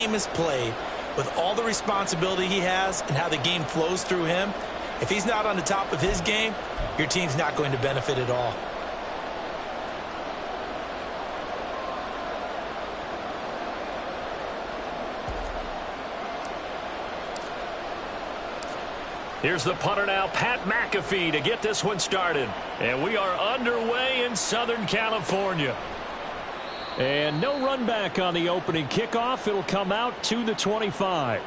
game is played, with all the responsibility he has and how the game flows through him, if he's not on the top of his game, your team's not going to benefit at all. Here's the punter now, Pat McAfee, to get this one started. And we are underway in Southern California. And no run back on the opening kickoff. It'll come out to the 25.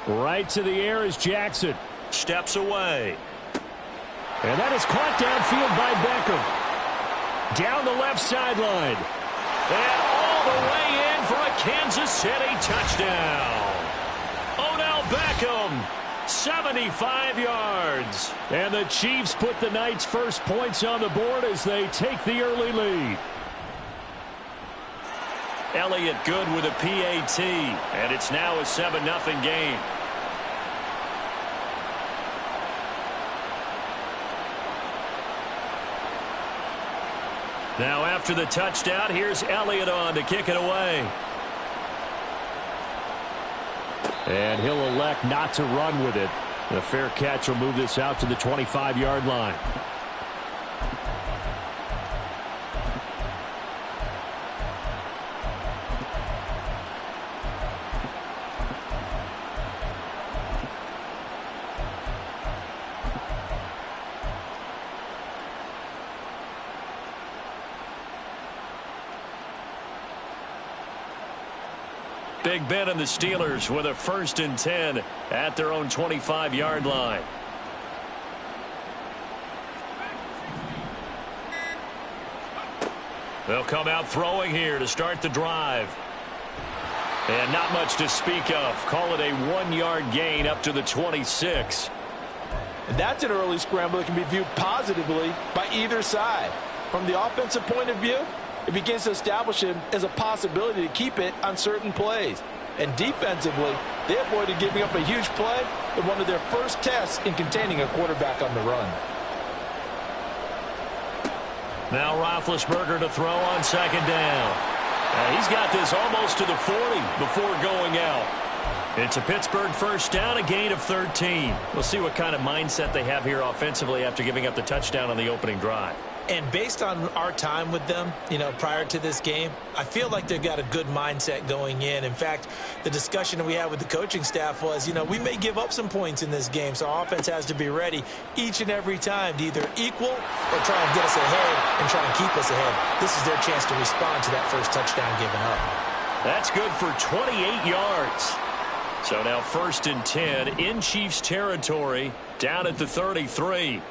Right to the air is Jackson. Steps away. And that is caught downfield by Beckham. Down the left sideline. And all the way in for a Kansas City touchdown. Odell Beckham, 75 yards. And the Chiefs put the Knights' first points on the board as they take the early lead. Elliott good with a PAT, and it's now a 7-0 game. Now after the touchdown, here's Elliott on to kick it away. And he'll elect not to run with it. The fair catch will move this out to the 25-yard line. Big Ben and the Steelers with a 1st and 10 at their own 25-yard line. They'll come out throwing here to start the drive. And not much to speak of. Call it a 1-yard gain up to the 26. And that's an early scramble that can be viewed positively by either side. From the offensive point of view, it begins to establish him as a possibility to keep it on certain plays. And defensively, they avoided giving up a huge play in one of their first tests in containing a quarterback on the run. Now Roethlisberger to throw on 2nd down. He's got this almost to the 40 before going out. It's a Pittsburgh 1st down, a gain of 13. We'll see what kind of mindset they have here offensively after giving up the touchdown on the opening drive. And based on our time with them, prior to this game, I feel like they've got a good mindset going in. In fact, the discussion that we had with the coaching staff was, we may give up some points in this game, so our offense has to be ready each and every time to either equal or try and get us ahead and try and keep us ahead. This is their chance to respond to that first touchdown given up. That's good for 28 yards. So now 1st and 10 in Chiefs territory, down at the 33.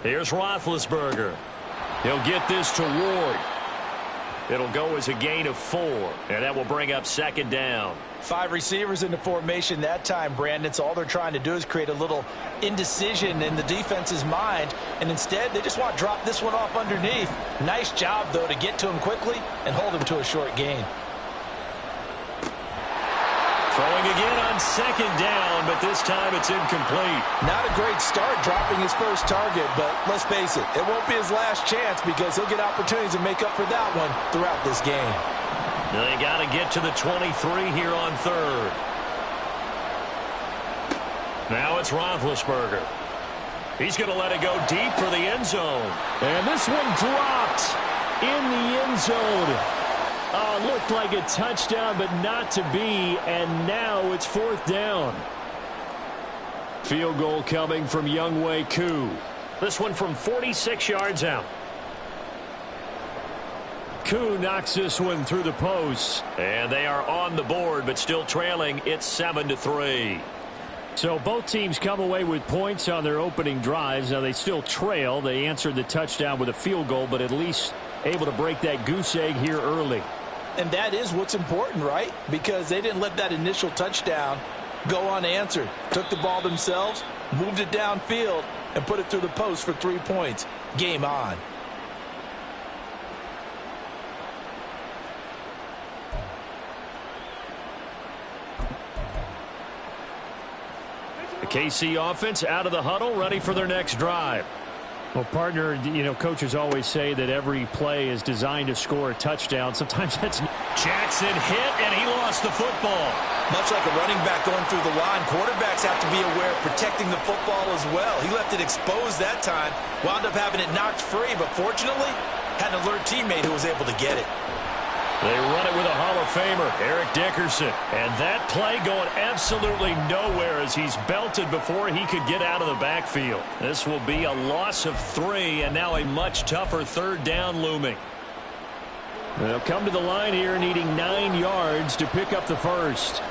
Here's Roethlisberger. He'll get this to Ward. It'll go as a gain of 4, and that will bring up 2nd down. 5 receivers in the formation that time, Brandon. So all they're trying to do is create a little indecision in the defense's mind, and instead they just want to drop this one off underneath. Nice job, though, to get to him quickly and hold him to a short gain. Throwing again on 2nd down, but this time it's incomplete. Not a great start dropping his first target, but let's face it, it won't be his last chance because he'll get opportunities to make up for that one throughout this game. They got to get to the 23 here on 3rd. Now it's Roethlisberger. He's going to let it go deep for the end zone. And this one dropped in the end zone. Looked like a touchdown, but not to be, and now it's 4th down. Field goal coming from Younghoe Koo. This one from 46 yards out. Koo knocks this one through the post. And they are on the board, but still trailing. It's 7-3. So both teams come away with points on their opening drives. Now they still trail. They answered the touchdown with a field goal, but at least able to break that goose egg here early. And that is what's important, right? Because they didn't let that initial touchdown go unanswered. Took the ball themselves, moved it downfield, and put it through the post for 3 points. Game on. The KC offense out of the huddle, ready for their next drive. Well, partner, coaches always say that every play is designed to score a touchdown. Sometimes that's... Jackson hit, and he lost the football. Much like a running back going through the line, quarterbacks have to be aware of protecting the football as well. He left it exposed that time, wound up having it knocked free, but fortunately, had an alert teammate who was able to get it. They run it with a Hall of Famer, Eric Dickerson. And that play going absolutely nowhere as he's belted before he could get out of the backfield. This will be a loss of 3, and now a much tougher 3rd down looming. They'll come to the line here needing 9 yards to pick up the first.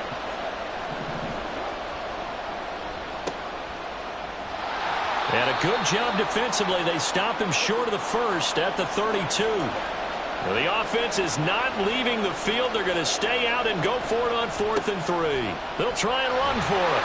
And a good job defensively. They stop him short of the first at the 32. The offense is not leaving the field. They're going to stay out and go for it on 4th and 3. They'll try and run for it.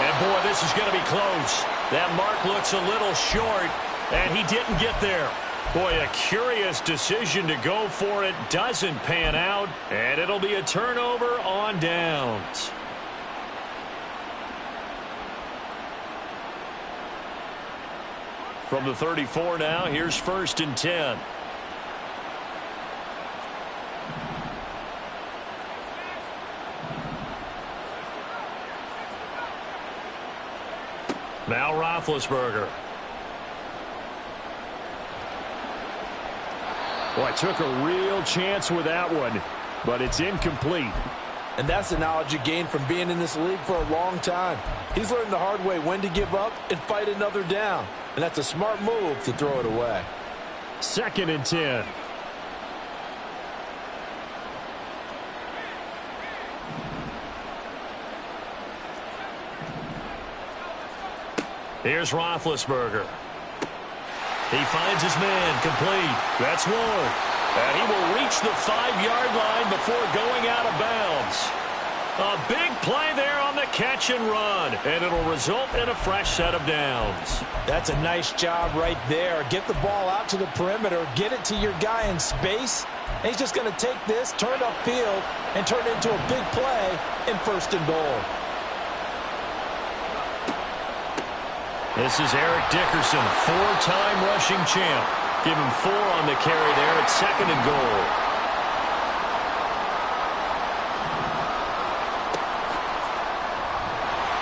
And, boy, this is going to be close. That mark looks a little short, and he didn't get there. Boy, a curious decision to go for it. Doesn't pan out, and it'll be a turnover on downs. From the 34 now, here's 1st and 10. Now Roethlisberger. Boy, took a real chance with that one, but it's incomplete. And that's the knowledge you gain from being in this league for a long time. He's learned the hard way when to give up and fight another down. And that's a smart move to throw it away. 2nd and 10. Here's Roethlisberger. He finds his man, complete. That's Ward. And he will reach the 5-yard line before going out of bounds. A big play there on the catch and run, and it'll result in a fresh set of downs. That's a nice job right there. Get the ball out to the perimeter, get it to your guy in space, and he's just going to take this, turn upfield, and turn it into a big play in 1st and goal. This is Eric Dickerson, 4-time rushing champ. Give him 4 on the carry there at 2nd and goal.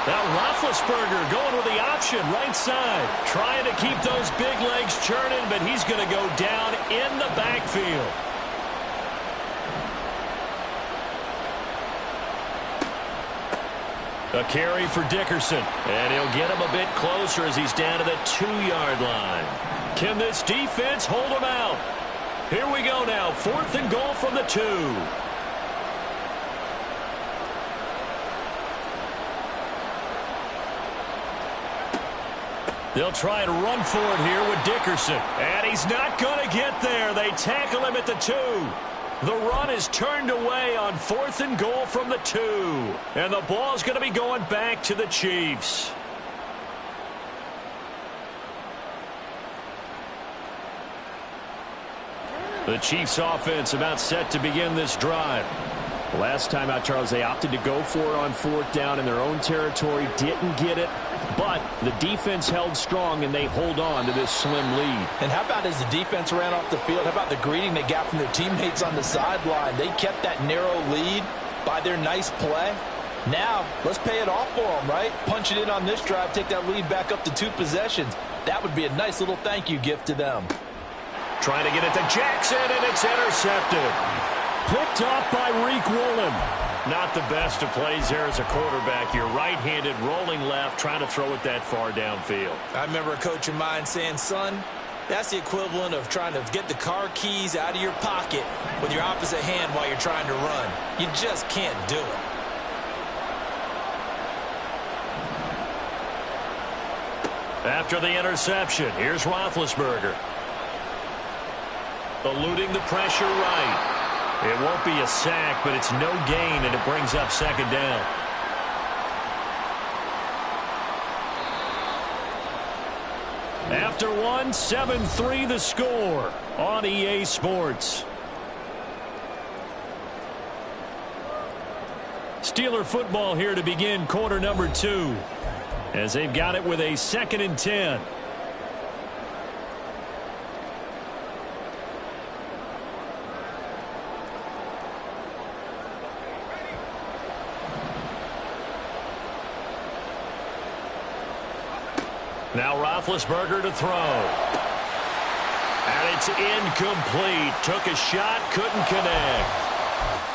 Now Roethlisberger going with the option right side. Trying to keep those big legs churning, but he's going to go down in the backfield. A carry for Dickerson, and he'll get him a bit closer as he's down to the 2-yard line. Can this defense hold him out? Here we go now, 4th and goal from the 2. They'll try and run for it here with Dickerson, and he's not going to get there. They tackle him at the 2. The run is turned away on 4th and goal from the 2. And the ball's going to be going back to the Chiefs. The Chiefs offense about set to begin this drive. Last time out, Charles, they opted to go for it on 4th down in their own territory. Didn't get it, but the defense held strong, and they hold on to this slim lead. And how about as the defense ran off the field, how about the greeting they got from their teammates on the sideline? They kept that narrow lead by their nice play. Now, let's pay it off for them, right? Punch it in on this drive, take that lead back up to 2 possessions. That would be a nice little thank you gift to them. Trying to get it to Jackson, and it's intercepted. Picked off by Reek Woolen. Not the best of plays there as a quarterback. You're right-handed, rolling left, trying to throw it that far downfield. I remember a coach of mine saying, son, that's the equivalent of trying to get the car keys out of your pocket with your opposite hand while you're trying to run. You just can't do it. After the interception, here's Roethlisberger. Eluding the pressure right. It won't be a sack, but it's no gain, and it brings up second down. After one, 7-3 the score on EA Sports. Steeler football here to begin quarter number 2, as they've got it with a 2nd and 10. Now Roethlisberger to throw. And it's incomplete. Took a shot, couldn't connect.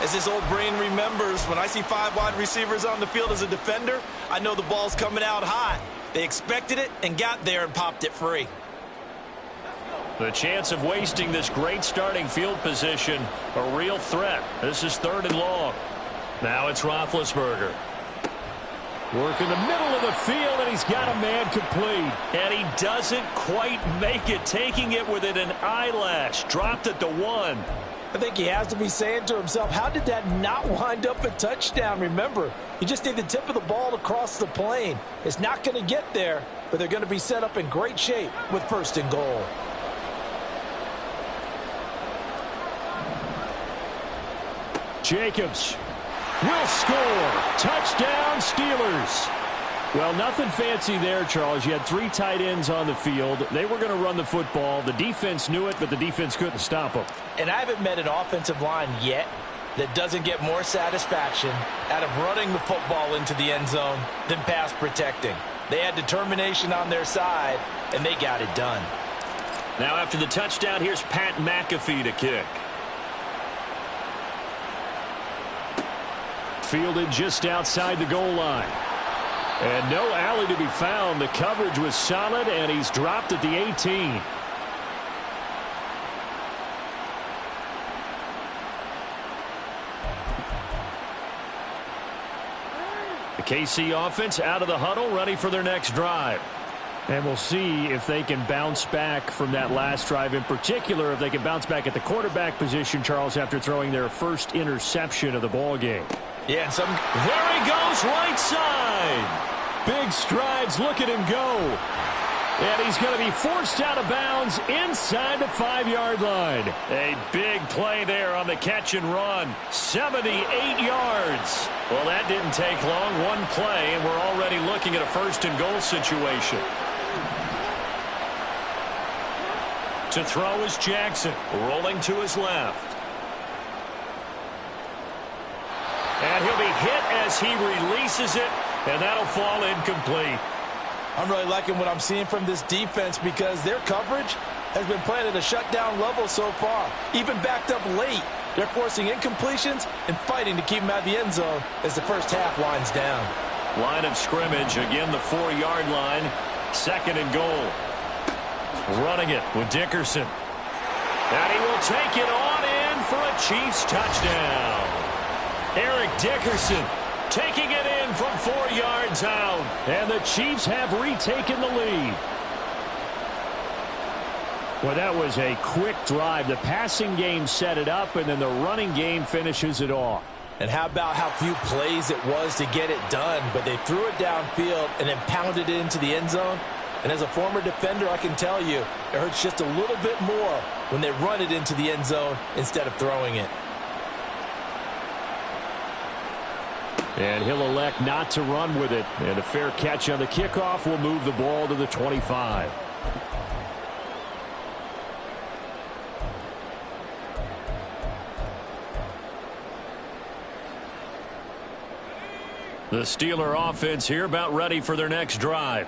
As this old brain remembers, when I see 5 wide receivers on the field as a defender, I know the ball's coming out hot. They expected it and got there and popped it free. The chance of wasting this great starting field position, a real threat. This is 3rd and long. Now it's Roethlisberger. Work in the middle of the field, and he's got a man complete. And he doesn't quite make it, taking it within an eyelash. Dropped at the 1. I think he has to be saying to himself, how did that not wind up a touchdown? Remember, you just need the tip of the ball to cross the plane. It's not going to get there, but they're going to be set up in great shape with 1st and goal. Jacobs will score. Touchdown, Steelers. Well, nothing fancy there, Charles. You had 3 tight ends on the field. They were going to run the football. The defense knew it, but the defense couldn't stop them. And I haven't met an offensive line yet that doesn't get more satisfaction out of running the football into the end zone than pass protecting. They had determination on their side, and they got it done. Now after the touchdown, here's Pat McAfee to kick. Fielded just outside the goal line. And no alley to be found. The coverage was solid, and he's dropped at the 18. The KC offense out of the huddle, ready for their next drive. And we'll see if they can bounce back from that last drive, in particular if they can bounce back at the quarterback position, Charles, after throwing their first interception of the ball game. Yeah, and there he goes, right side. Big strides, look at him go. And he's going to be forced out of bounds inside the 5-yard line. A big play there on the catch and run. 78 yards. Well, that didn't take long. One play, and we're already looking at a 1st and goal situation. To throw is Jackson, rolling to his left. And he'll be hit as he releases it, and that'll fall incomplete. I'm really liking what I'm seeing from this defense because their coverage has been playing at a shutdown level so far. Even backed up late, they're forcing incompletions and fighting to keep them out of the end zone as the first half winds down. Line of scrimmage, again the 4-yard line, 2nd and goal. Running it with Dickerson. And he will take it on in for a Chiefs touchdown. Eric Dickerson taking it in from 4 yards out. And the Chiefs have retaken the lead. Well, that was a quick drive. The passing game set it up, and then the running game finishes it off. And how about how few plays it was to get it done, but they threw it downfield and then pounded it into the end zone. And as a former defender, I can tell you, it hurts just a little bit more when they run it into the end zone instead of throwing it. And he'll elect not to run with it. And a fair catch on the kickoff will move the ball to the 25. The Steeler offense here about ready for their next drive.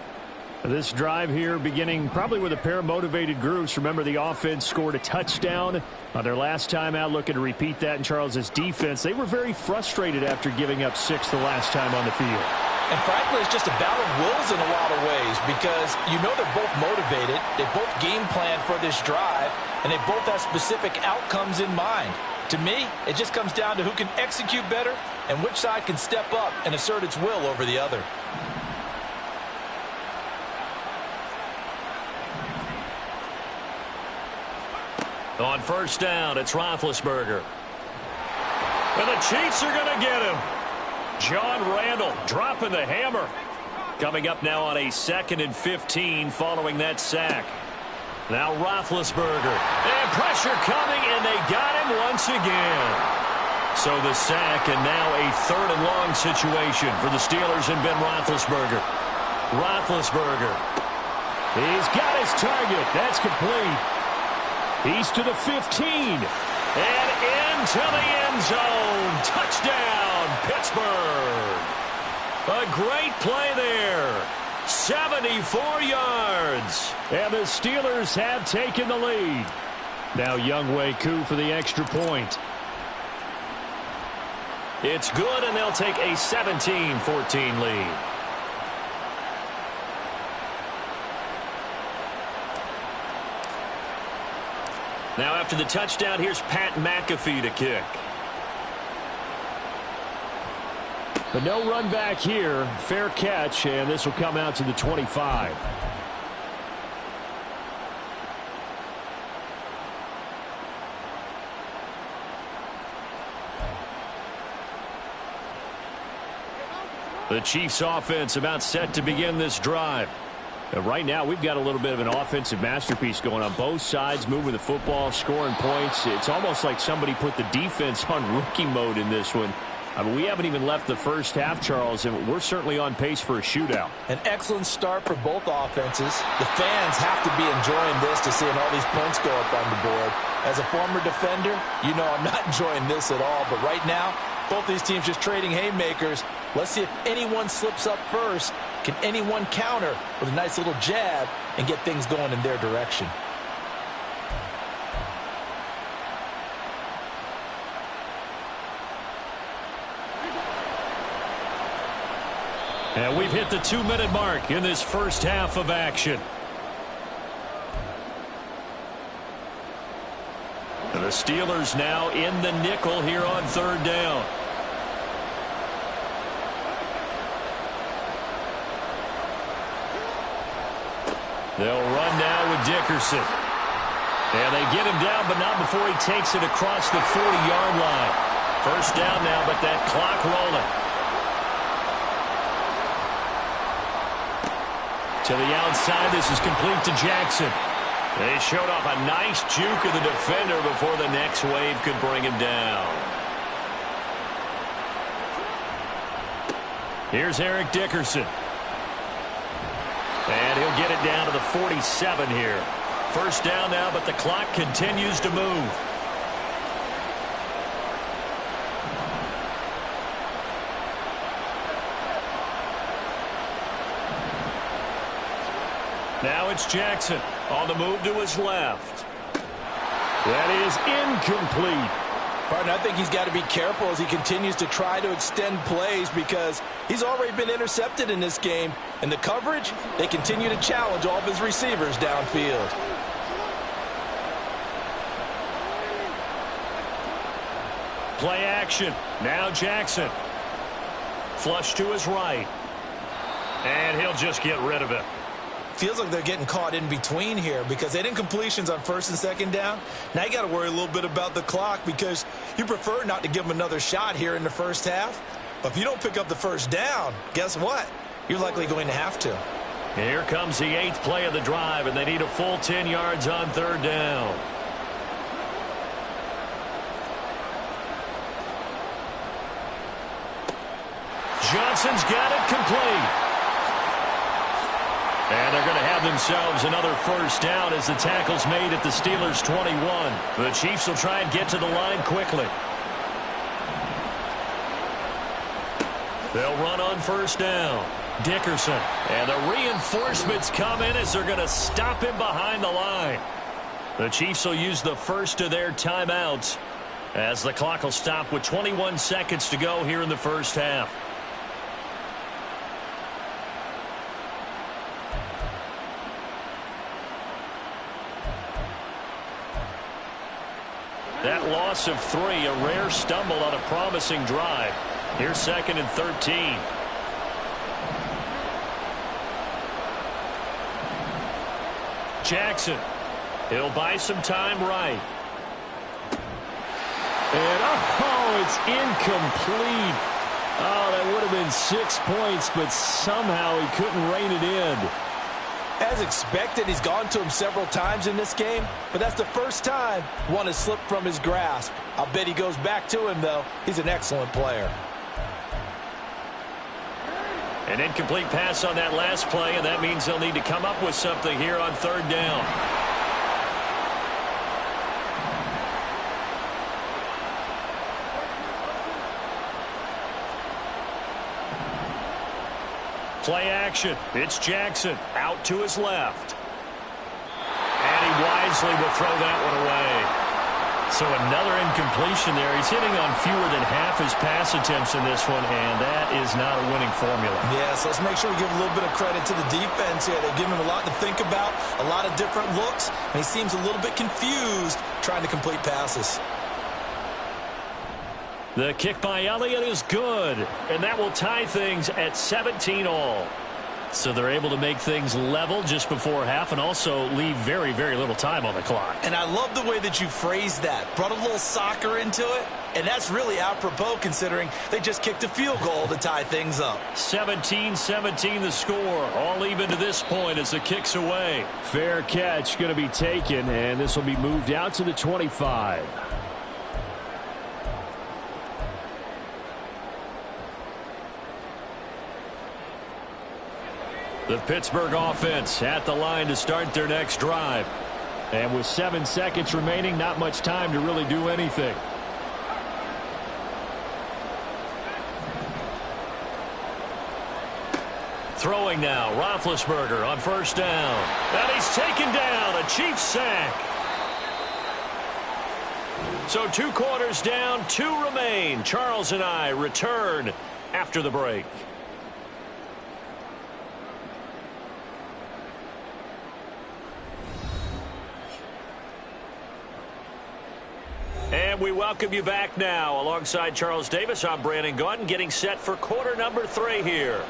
This drive here beginning probably with a pair of motivated groups. Remember, the offense scored a touchdown on their last time out, looking to repeat that in Charles's defense. They were very frustrated after giving up 6 the last time on the field. And frankly, it's just a battle of wills in a lot of ways because you know they're both motivated. They both game plan for this drive, and they both have specific outcomes in mind. To me, it just comes down to who can execute better and which side can step up and assert its will over the other. On first down, it's Roethlisberger. And the Chiefs are going to get him. John Randall dropping the hammer. Coming up now on a 2nd and 15 following that sack. Now Roethlisberger. And pressure coming, and they got him once again. So the sack, and now a 3rd and long situation for the Steelers and Ben Roethlisberger. Roethlisberger. He's got his target. That's complete. He's to the 15. And into the end zone. Touchdown, Pittsburgh. A great play there. 74 yards. And the Steelers have taken the lead. Now Younghoe Koo for the extra point. It's good, and they'll take a 17-14 lead. Now after the touchdown, here's Pat McAfee to kick. But no run back here. Fair catch, and this will come out to the 25. The Chiefs offense about set to begin this drive. And right now we've got a little bit of an offensive masterpiece going on both sides, moving the football, scoring points. It's almost like somebody put the defense on rookie mode in this one. I mean, we haven't even left the first half, Charles, and we're certainly on pace for a shootout. An excellent start for both offenses. The fans have to be enjoying this to seeing all these points go up on the board. As a former defender, you know I'm not enjoying this at all. But right now, both these teams just trading haymakers. Let's see if anyone slips up first. Can anyone counter with a nice little jab and get things going in their direction? And we've hit the 2-minute mark in this first half of action. And the Steelers now in the nickel here on 3rd down. They'll run now with Dickerson. And they get him down, but not before he takes it across the 40-yard line. First down now, but that clock rolling. To the outside, this is complete to Jackson. They showed off a nice juke of the defender before the next wave could bring him down. Here's Eric Dickerson. And he'll get it down to the 47 here. First down now, but the clock continues to move. Now it's Jackson on the move to his left. That is incomplete. Partner, I think he's got to be careful as he continues to try to extend plays because he's already been intercepted in this game. And the coverage, they continue to challenge all of his receivers downfield. Play action. Now Jackson. Flush to his right. And he'll just get rid of it. Feels like they're getting caught in between here because they didn't completions on 1st and 2nd down. Now you got to worry a little bit about the clock because you prefer not to give them another shot here in the first half. But if you don't pick up the first down, guess what? You're likely going to have to. Here comes the 8th play of the drive, and they need a full 10 yards on 3rd down. Johnson's got it complete. And they're going to have themselves another first down as the tackle's made at the Steelers' 21. The Chiefs will try and get to the line quickly. They'll run on first down. Dickerson. And the reinforcements come in as they're going to stop him behind the line. The Chiefs will use the first of their timeouts as the clock will stop with 21 seconds to go here in the first half. That loss of 3, a rare stumble on a promising drive. Here's 2nd and 13. Jackson. He'll buy some time right. And, oh, it's incomplete. Oh, that would have been 6 points, but somehow he couldn't rein it in. As expected, he's gone to him several times in this game, but that's the first time one has slipped from his grasp. I'll bet he goes back to him, though. He's an excellent player. An incomplete pass on that last play, and that means they'll need to come up with something here on third down. Play action. It's Jackson out to his left. And he wisely will throw that one away. So another incompletion there. He's hitting on fewer than half his pass attempts in this one, and that is not a winning formula. Yeah, so let's make sure we give a little bit of credit to the defense here. They've given him a lot to think about, a lot of different looks, and he seems a little bit confused trying to complete passes. The kick by Elliott is good, and that will tie things at 17 all. So they're able to make things level just before half and also leave very, very little time on the clock. And I love the way that you phrased that. Brought a little soccer into it, and that's really apropos considering they just kicked a field goal to tie things up. 17-17 the score. All even to this point as the kick's away. Fair catch going to be taken, and this will be moved out to the 25. The Pittsburgh offense at the line to start their next drive. And with 7 seconds remaining, not much time to really do anything. Throwing now, Roethlisberger on first down. And he's taken down, a Chiefs sack. So 2 quarters down, 2 remain. Charles and I return after the break. And we welcome you back now. Alongside Charles Davis, I'm Brandon Gaudin, getting set for quarter number 3 here.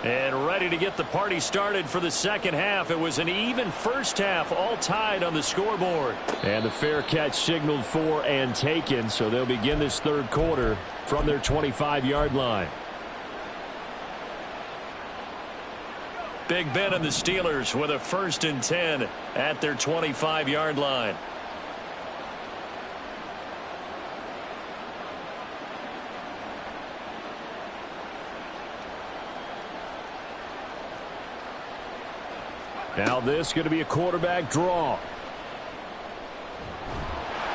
And ready to get the party started for the second half. It was an even first half, all tied on the scoreboard. And the fair catch signaled for and taken, so they'll begin this third quarter from their 25-yard line. Big Ben and the Steelers with a 1st and 10 at their 25-yard line. Now this going to be a quarterback draw.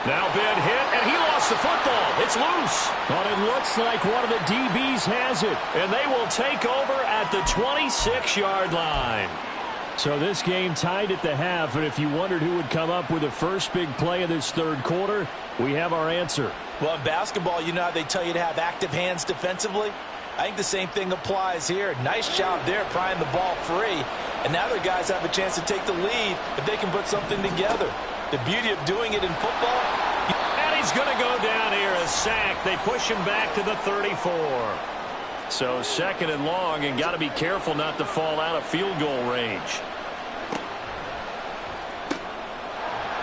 Now Ben hit, and he lost the football. It's loose. But it looks like one of the DBs has it. And they will take over at the 26-yard line. So this game tied at the half, and if you wondered who would come up with the first big play of this third quarter, we have our answer. Well, in basketball, you know how they tell you to have active hands defensively? I think the same thing applies here. Nice job there prying the ball free. And now their guys have a chance to take the lead if they can put something together. The beauty of doing it in football. And he's going to go down here, a sack. They push him back to the 34. So 2nd and long, and got to be careful not to fall out of field goal range.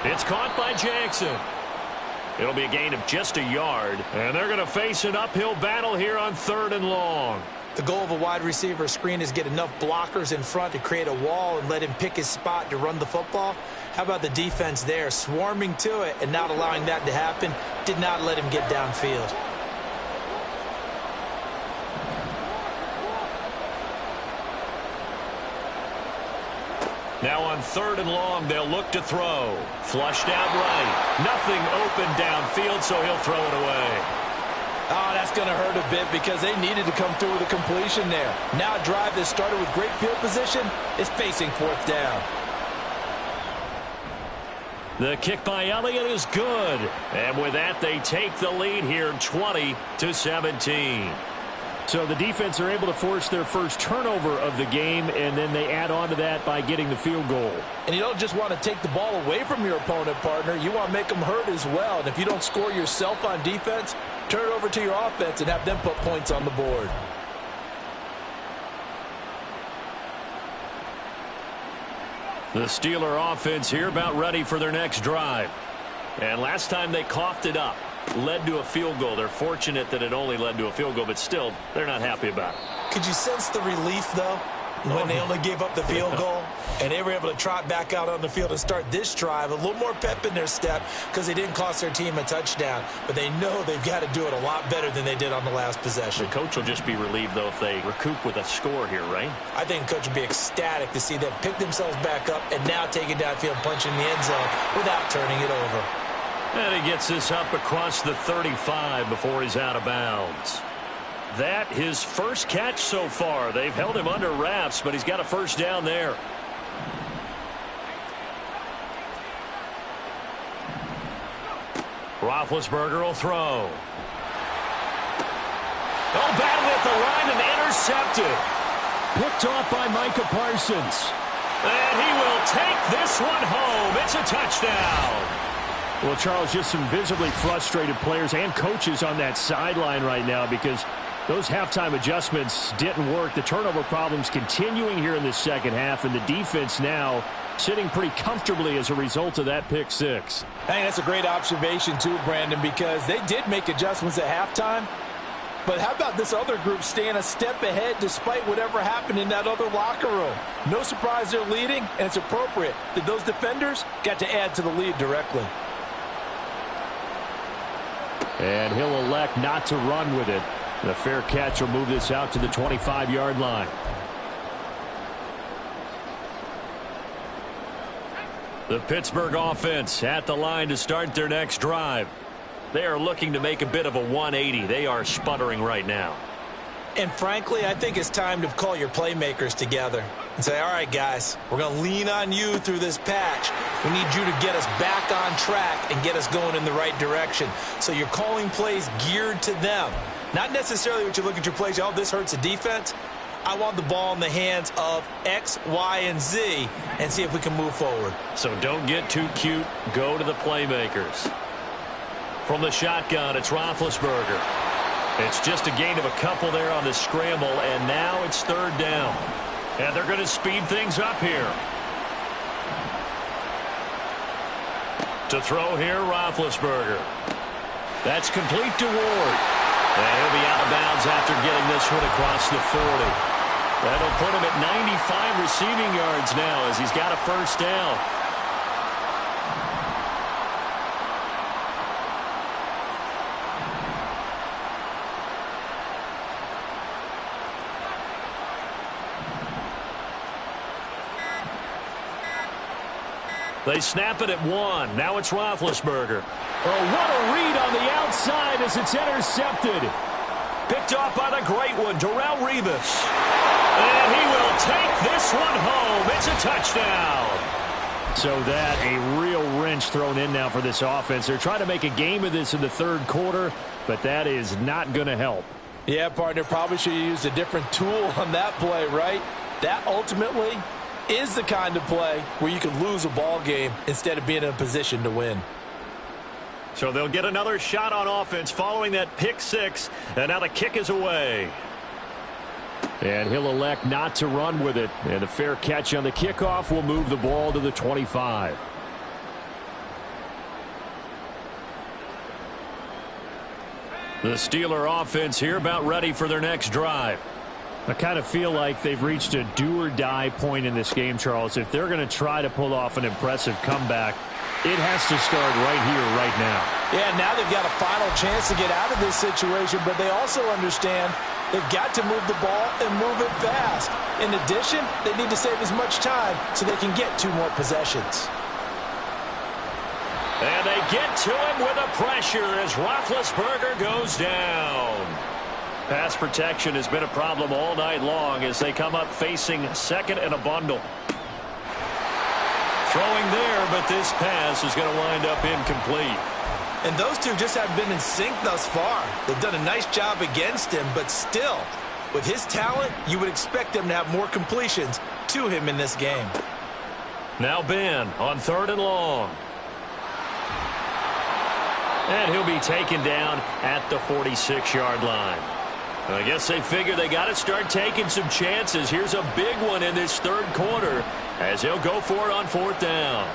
It's caught by Jackson. It'll be a gain of just a yard. And they're going to face an uphill battle here on 3rd and long. The goal of a wide receiver screen is get enough blockers in front to create a wall and let him pick his spot to run the football. How about the defense there, swarming to it and not allowing that to happen? Did not let him get downfield. Now on 3rd and long, they'll look to throw. Flushed out right. Nothing open downfield, so he'll throw it away. Oh, that's going to hurt a bit because they needed to come through with a completion there. Now a drive that started with great field position is facing 4th down. The kick by Elliott is good. And with that, they take the lead here 20-17. So the defense are able to force their first turnover of the game, and then they add on to that by getting the field goal. And you don't just want to take the ball away from your opponent, partner. You want to make them hurt as well. And if you don't score yourself on defense, turn it over to your offense and have them put points on the board. The Steeler offense here about ready for their next drive. And last time they coughed it up, led to a field goal. They're fortunate that it only led to a field goal, but still, they're not happy about it. Could you sense the relief, though, when they only gave up the field goal and they were able to trot back out on the field and start this drive? A little more pep in their step because they didn't cost their team a touchdown, but they know they've got to do it a lot better than they did on the last possession. The coach will just be relieved, though, if they recoup with a score here, right? I think the coach will be ecstatic to see them pick themselves back up and now take it downfield, punch in the end zone without turning it over. And he gets this up across the 35 before he's out of bounds. That his first catch so far. They've held him under wraps, but he's got a first down there. Roethlisberger will throw. Oh, battle at the line and intercepted. Picked off by Micah Parsons. And he will take this one home. It's a touchdown. Well, Charles, just some visibly frustrated players and coaches on that sideline right now because those halftime adjustments didn't work. The turnover problems continuing here in the second half, and the defense now sitting pretty comfortably as a result of that pick six. I think that's a great observation too, Brandon, because they did make adjustments at halftime. But how about this other group staying a step ahead despite whatever happened in that other locker room? No surprise they're leading, and it's appropriate that those defenders got to add to the lead directly. And he'll elect not to run with it. The fair catch will move this out to the 25-yard line. The Pittsburgh offense at the line to start their next drive. They are looking to make a bit of a 180. They are sputtering right now. And frankly, I think it's time to call your playmakers together and say, all right, guys, we're going to lean on you through this patch. We need you to get us back on track and get us going in the right direction. So you're calling plays geared to them. Not necessarily what you look at your plays, oh, this hurts the defense. I want the ball in the hands of X, Y, and Z and see if we can move forward. So don't get too cute. Go to the playmakers. From the shotgun, it's Roethlisberger. It's just a gain of a couple there on the scramble, and now it's third down. And they're going to speed things up here. To throw here, Roethlisberger. That's complete to Ward. And he'll be out of bounds after getting this one across the 40. That'll put him at 95 receiving yards now as he's got a first down. They snap it at one. Now it's Roethlisberger. Oh, what a read on the outside as it's intercepted. Picked off by the great one, Darrelle Revis. And he will take this one home. It's a touchdown. So that a real wrench thrown in now for this offense. They're trying to make a game of this in the third quarter, but that is not going to help. Yeah, partner, probably should have used a different tool on that play, right? That ultimately is the kind of play where you can lose a ball game instead of being in a position to win. So they'll get another shot on offense following that pick six, and now the kick is away. And he'll elect not to run with it, and a fair catch on the kickoff will move the ball to the 25. The Steeler offense here about ready for their next drive. I kind of feel like they've reached a do-or-die point in this game, Charles. If they're going to try to pull off an impressive comeback, it has to start right here, right now. Yeah, now they've got a final chance to get out of this situation, but they also understand they've got to move the ball and move it fast. In addition, they need to save as much time so they can get 2 more possessions. And they get to him with a pressure as Roethlisberger goes down. Pass protection has been a problem all night long as they come up facing second and a bundle. Throwing there, but this pass is going to wind up incomplete. And those two just haven't been in sync thus far. They've done a nice job against him, but still, with his talent, you would expect them to have more completions to him in this game. Now Ben on third and long. And he'll be taken down at the 46-yard line. I guess they figure they got to start taking some chances. Here's a big one in this third quarter as he'll go for it on fourth down.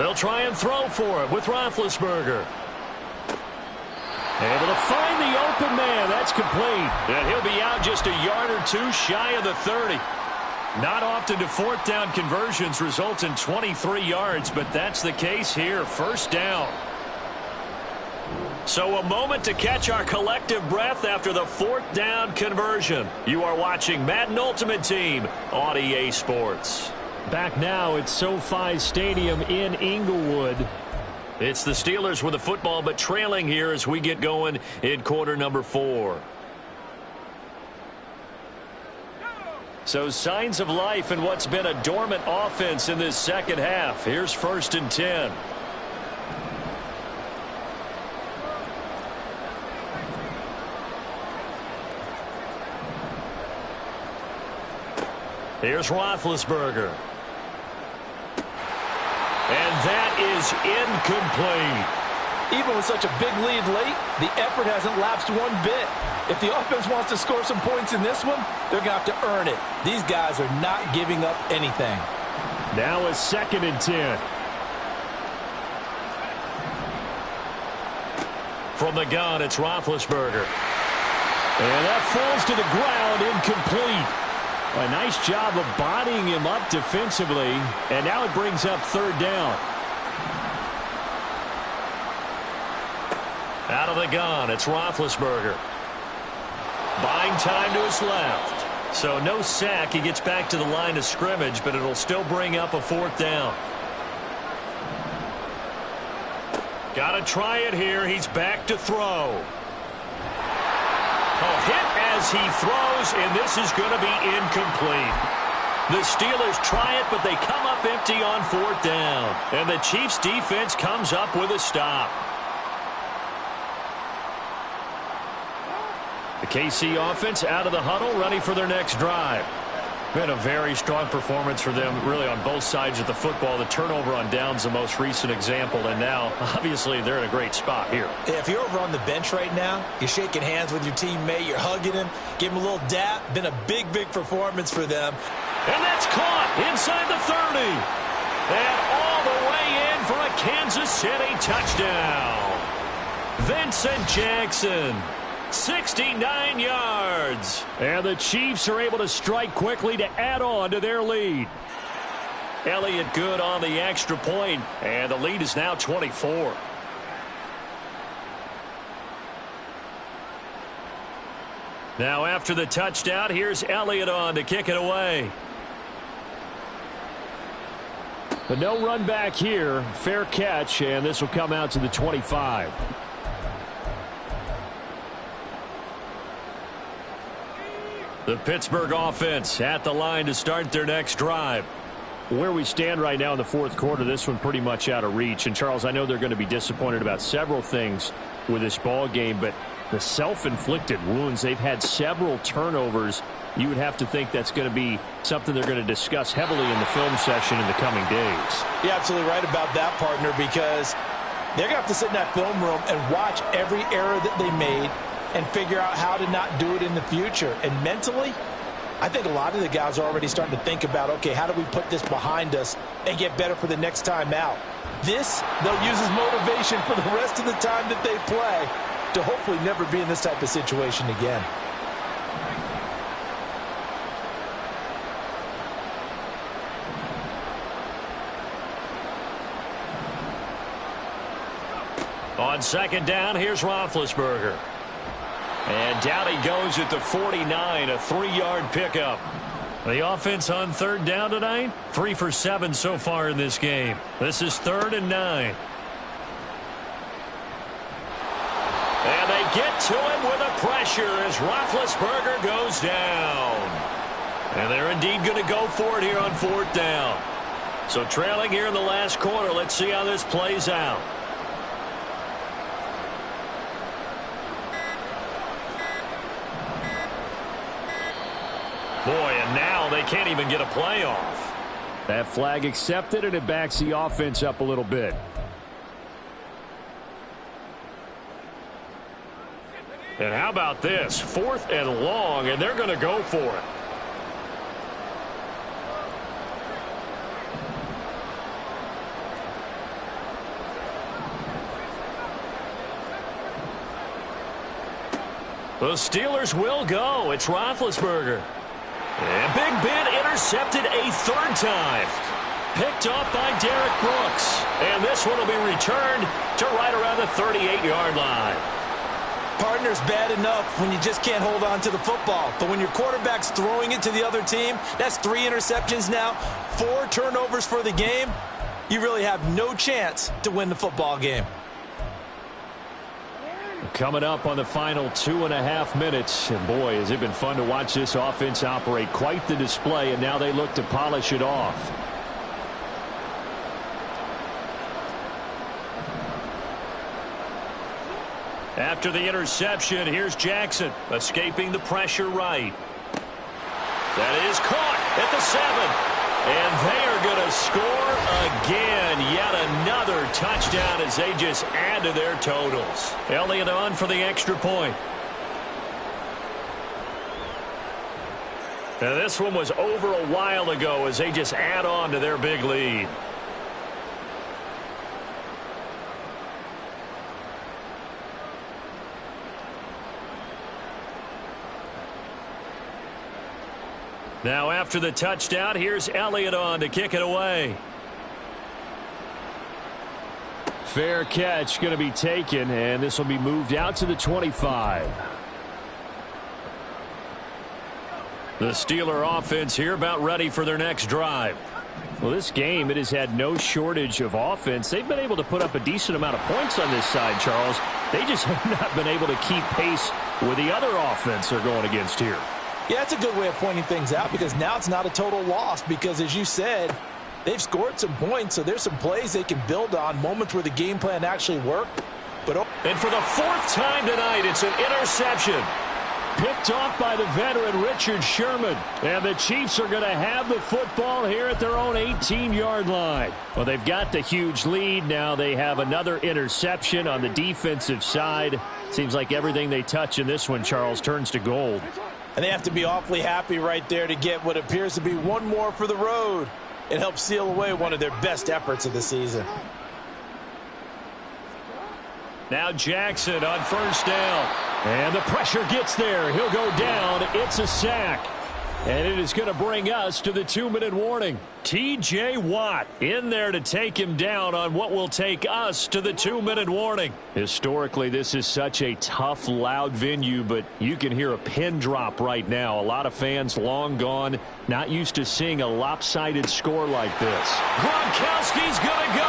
They'll try and throw for it with Roethlisberger. Able to find the open man. That's complete. And he'll be out just a yard or two shy of the 30. Not often do fourth down conversions result in 23 yards, but that's the case here. First down. So a moment to catch our collective breath after the fourth down conversion. You are watching Madden Ultimate Team on EA Sports. Back now at SoFi Stadium in Inglewood. It's the Steelers with the football, but trailing here as we get going in quarter number 4. So signs of life in what's been a dormant offense in this second half. Here's 1st and 10. Here's Roethlisberger. And that is incomplete. Even with such a big lead late, the effort hasn't lapsed one bit. If the offense wants to score some points in this one, they're going to have to earn it. These guys are not giving up anything. Now a 2nd and 10. From the gun, it's Roethlisberger. And that falls to the ground, incomplete. A nice job of bodying him up defensively, and now it brings up 3rd down. Out of the gun, it's Roethlisberger. Buying time to his left. So no sack. He gets back to the line of scrimmage, but it'll still bring up a 4th down. Got to try it here. He's back to throw. A hit as he throws, and this is going to be incomplete. The Steelers try it, but they come up empty on 4th down. And the Chiefs' defense comes up with a stop. The KC offense out of the huddle, ready for their next drive. Been a very strong performance for them, really, on both sides of the football. The turnover on downs, the most recent example, and now, obviously, they're in a great spot here. If you're over on the bench right now, you're shaking hands with your teammate, you're hugging him, give him a little dap. Been a big, big performance for them. And that's caught inside the 30. And all the way in for a Kansas City touchdown. Vincent Jackson. 69 yards. And the Chiefs are able to strike quickly to add on to their lead. Elliott good on the extra point, and the lead is now 24. Now after the touchdown, here's Elliott on to kick it away. But no run back here. Fair catch, and this will come out to the 25. The Pittsburgh offense at the line to start their next drive. Where we stand right now in the 4th quarter, this one pretty much out of reach. And, Charles, I know they're going to be disappointed about several things with this ball game, but the self-inflicted wounds, they've had several turnovers. You would have to think that's going to be something they're going to discuss heavily in the film session in the coming days. You're absolutely right about that, partner, because they're going to have to sit in that film room and watch every error that they made and figure out how to not do it in the future. And mentally, I think a lot of the guys are already starting to think about, okay, how do we put this behind us and get better for the next time out? This, they'll use as motivation for the rest of the time that they play to hopefully never be in this type of situation again. On 2nd down, here's Roethlisberger. And down he goes at the 49, a 3-yard pickup. The offense on 3rd down tonight, 3 for 7 so far in this game. This is 3rd and 9. And they get to him with a pressure as Roethlisberger goes down. And they're indeed going to go for it here on 4th down. So trailing here in the last quarter, let's see how this plays out. Boy, and now they can't even get a play off. That flag accepted, and it backs the offense up a little bit. And how about this? 4th and long, and they're going to go for it. The Steelers will go. It's Roethlisberger. And Big Ben intercepted a third time. Picked off by Derek Brooks. And this one will be returned to right around the 38-yard line. Partner's bad enough when you just can't hold on to the football. But when your quarterback's throwing it to the other team, that's 3 interceptions now, 4 turnovers for the game. You really have no chance to win the football game. Coming up on the final 2.5 minutes. And boy, has it been fun to watch this offense operate. Quite the display, and now they look to polish it off. After the interception, here's Jackson escaping the pressure right. That is caught at the 7. And they are going to score again. Yet another touchdown as they just add to their totals. Elliott on for the extra point. Now this one was over a while ago as they just add on to their big lead. Now after the touchdown, here's Elliott on to kick it away. Fair catch going to be taken, and this will be moved out to the 25. The Steeler offense here about ready for their next drive. Well, this game, it has had no shortage of offense. They've been able to put up a decent amount of points on this side, Charles. They just have not been able to keep pace with the other offense they're going against here. Yeah, that's a good way of pointing things out because now it's not a total loss because, as you said, they've scored some points, so there's some plays they can build on, moments where the game plan actually worked. And for the 4th time tonight, it's an interception. Picked off by the veteran Richard Sherman. And the Chiefs are going to have the football here at their own 18-yard line. Well, they've got the huge lead. Now they have another interception on the defensive side. Seems like everything they touch in this one, Charles, turns to gold. And they have to be awfully happy right there to get what appears to be one more for the road. It helps seal away one of their best efforts of the season. Now Jackson on first down. And the pressure gets there. He'll go down. It's a sack. And it is going to bring us to the 2-minute warning. T.J. Watt in there to take him down on what will take us to the 2-minute warning. Historically, this is such a tough, loud venue, but you can hear a pin drop right now. A lot of fans long gone, not used to seeing a lopsided score like this. Gronkowski's going to go.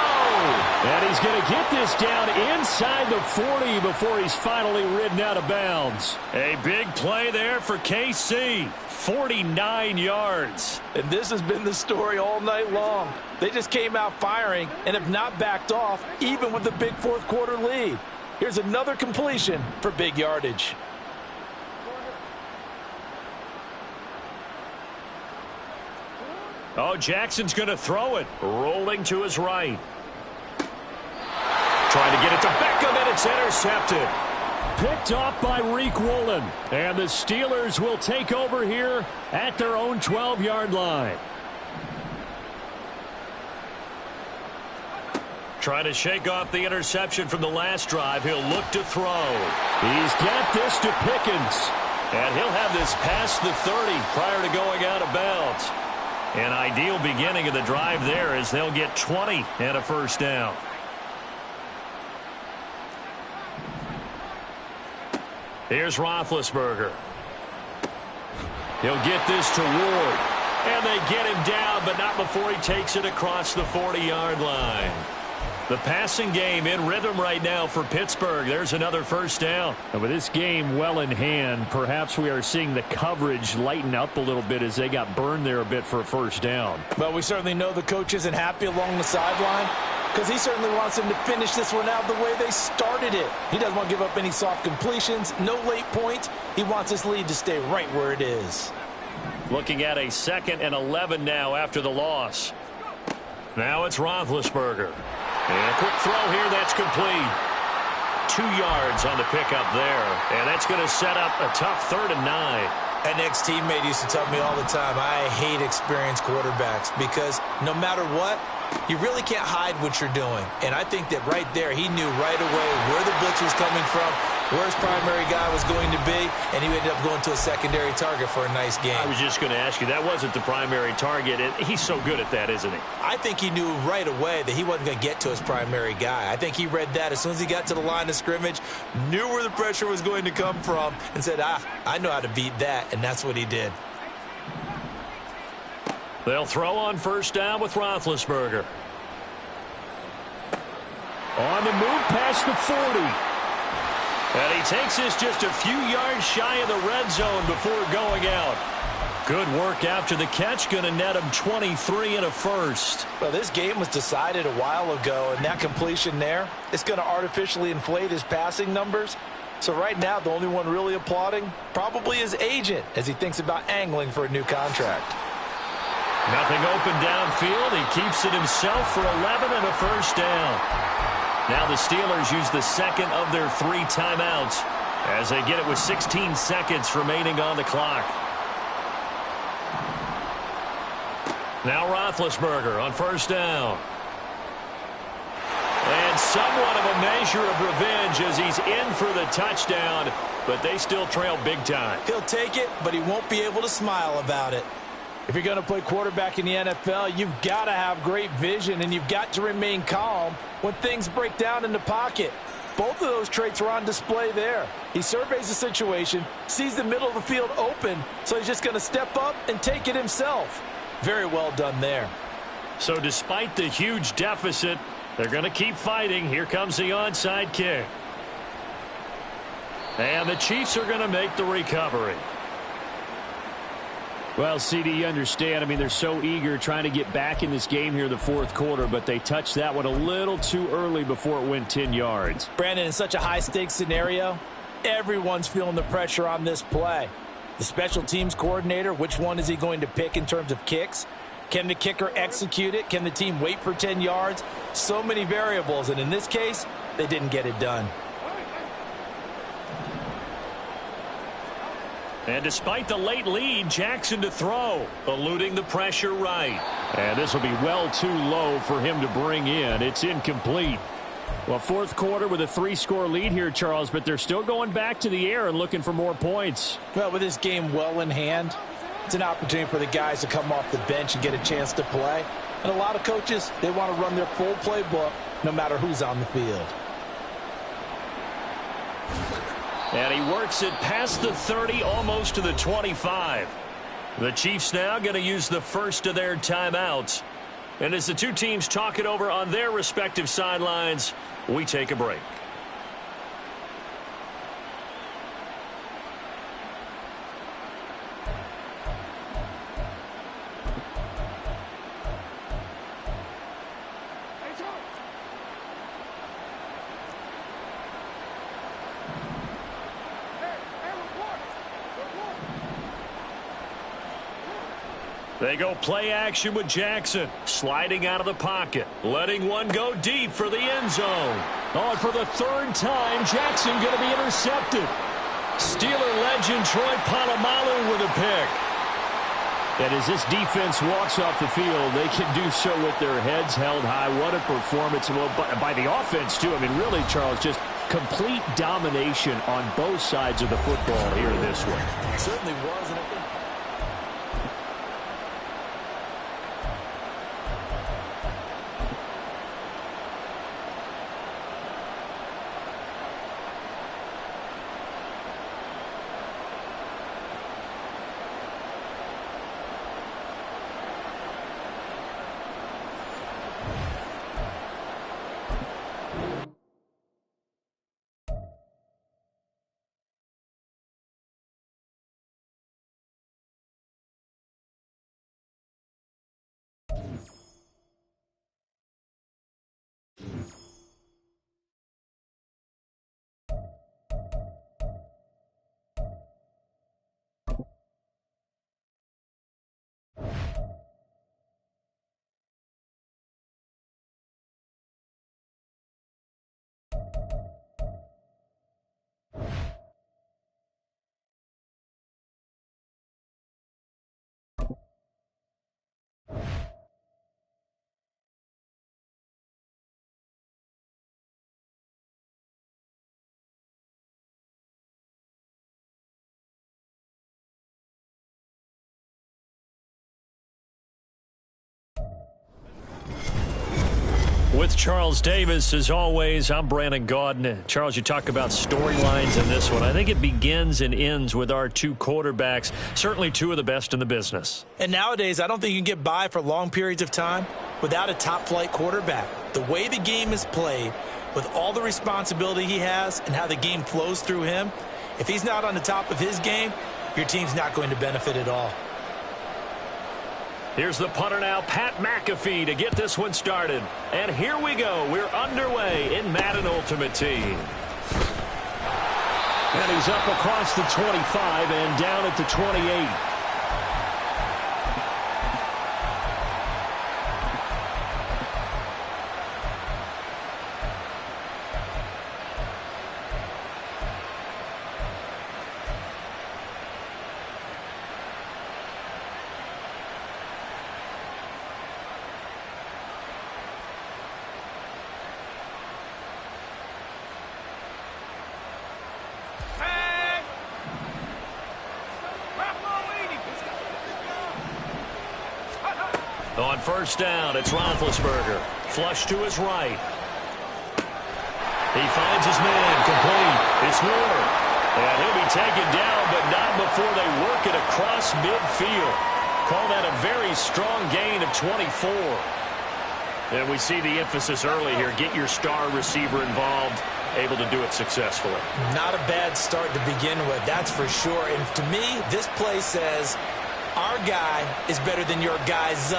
And he's going to get this down inside the 40 before he's finally ridden out of bounds. A big play there for KC. 49 yards. And this has been the story all night long. They just came out firing and have not backed off, even with the big fourth quarter lead. Here's another completion for big yardage. Oh, Jackson's going to throw it. Rolling to his right. Trying to get it to Beckham, and it's intercepted. Picked off by Reek Woolen. And the Steelers will take over here at their own 12-yard line. Trying to shake off the interception from the last drive. He'll look to throw. He's got this to Pickens. And he'll have this past the 30 prior to going out of bounds. An ideal beginning of the drive there as they'll get 20 and a first down. Here's Roethlisberger. He'll get this to Ward. And they get him down, but not before he takes it across the 40-yard line. The passing game in rhythm right now for Pittsburgh. There's another first down. And with this game well in hand, perhaps we are seeing the coverage lighten up a little bit as they got burned there a bit for a first down. But we certainly know the coach isn't happy along the sideline because he certainly wants them to finish this one out the way they started it. He doesn't want to give up any soft completions, no late points. He wants this lead to stay right where it is. Looking at a 2nd and 11 now after the loss. Now it's Roethlisberger. And a quick throw here, that's complete. 2 yards on the pickup there. And that's going to set up a tough 3rd and 9. An ex-teammate used to tell me all the time, I hate experienced quarterbacks because no matter what, you really can't hide what you're doing. And I think that right there, he knew right away where the blitz was coming from, where his primary guy was going to be, and he ended up going to a secondary target for a nice game. I was just going to ask you, that wasn't the primary target, and he's so good at that, isn't he? I think he knew right away that he wasn't going to get to his primary guy. I think he read that as soon as he got to the line of scrimmage, knew where the pressure was going to come from, and said, I know how to beat that, and that's what he did. They'll throw on first down with Roethlisberger. On the move past the 40. And he takes this just a few yards shy of the red zone before going out. Good work after the catch. Going to net him 23 and a first. Well, this game was decided a while ago, and that completion there is going to artificially inflate his passing numbers. So right now, the only one really applauding probably his agent as he thinks about angling for a new contract. Nothing open downfield. He keeps it himself for 11 and a first down. Now the Steelers use the second of their 3 timeouts as they get it with 16 seconds remaining on the clock. Now Roethlisberger on first down. And somewhat of a measure of revenge as he's in for the touchdown, but they still trail big time. He'll take it, but he won't be able to smile about it. If you're going to play quarterback in the NFL, you've got to have great vision, and you've got to remain calm when things break down in the pocket. Both of those traits were on display there. He surveys the situation, sees the middle of the field open, so he's just going to step up and take it himself. Very well done there. So despite the huge deficit, they're going to keep fighting. Here comes the onside kick. And the Chiefs are going to make the recovery. Well, CD, you understand. I mean, they're so eager trying to get back in this game here in the fourth quarter, but they touched that one a little too early before it went 10 yards. Brandon, in such a high-stakes scenario, everyone's feeling the pressure on this play. The special teams coordinator, which one is he going to pick in terms of kicks? Can the kicker execute it? Can the team wait for 10 yards? So many variables, and in this case, they didn't get it done. And despite the late lead, Jackson to throw, eluding the pressure right. And this will be well too low for him to bring in. It's incomplete. Well, fourth quarter with a 3-score lead here, Charles, but they're still going back to the air and looking for more points. Well, with this game well in hand, it's an opportunity for the guys to come off the bench and get a chance to play. And a lot of coaches, they want to run their full playbook no matter who's on the field. And he works it past the 30, almost to the 25. The Chiefs now going to use the first of their timeouts. And as the two teams talk it over on their respective sidelines, we take a break. They go play action with Jackson, sliding out of the pocket, letting one go deep for the end zone. Oh, and for the third time, Jackson going to be intercepted. Steeler legend Troy Polamalu with a pick. And as this defense walks off the field, they can do so with their heads held high. What a performance. Well, by the offense, too. I mean, really, Charles, just complete domination on both sides of the football here in this one. It certainly was. With Charles Davis, as always, I'm Brandon Gaudin. Charles, you talk about storylines in this one. I think it begins and ends with our two quarterbacks, certainly two of the best in the business. And nowadays, I don't think you can get by for long periods of time without a top-flight quarterback. The way the game is played, with all the responsibility he has and how the game flows through him, if he's not on the top of his game, your team's not going to benefit at all. Here's the punter now, Pat McAfee, to get this one started. And here we go. We're underway in Madden Ultimate Team. And he's up across the 25 and down at the 28. On first down, it's Roethlisberger. Flush to his right. He finds his man. Complete. It's Ward. And he'll be taken down, but not before they work it across midfield. Call that a very strong gain of 24. And we see the emphasis early here. Get your star receiver involved. Able to do it successfully. Not a bad start to begin with, that's for sure. And to me, this play says our guy is better than your guy's.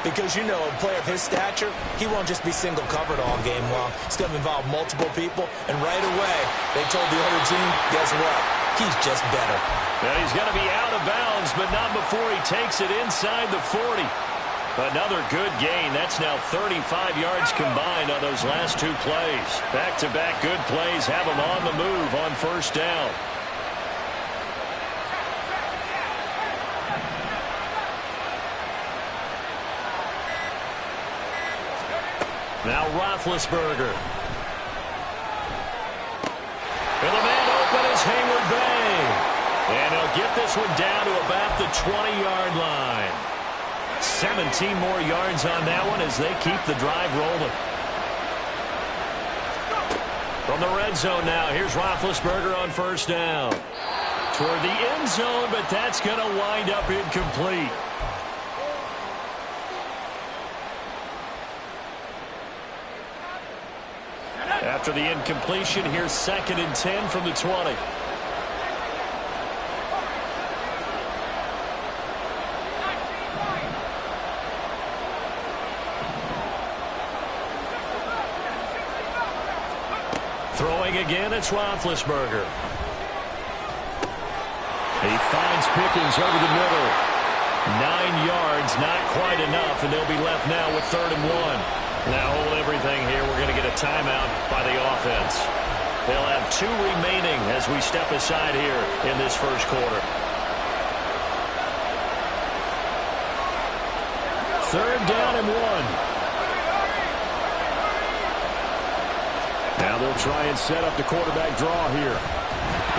Because, you know, a player of his stature, he won't just be single covered all game long. It's going to involve multiple people. And right away, they told the other team, guess what? He's just better. And he's going to be out of bounds, but not before he takes it inside the 40. Another good gain. That's now 35 yards combined on those last two plays. Back-to-back good plays have him on the move on first down. Now Roethlisberger. And the man open is Hayward Bay. And he'll get this one down to about the 20-yard line. 17 more yards on that one as they keep the drive rolling. From the red zone now, here's Roethlisberger on first down. Toward the end zone, but that's going to wind up incomplete. After the incompletion, here's 2nd and 10 from the 20. Throwing again, it's Roethlisberger. He finds Pickens over the middle. 9 yards, not quite enough, and they'll be left now with 3rd and 1. Now hold everything here. We're going to get a timeout by the offense. They'll have 2 remaining as we step aside here in this first quarter. 3rd down and 1. Now they'll try and set up the quarterback draw here.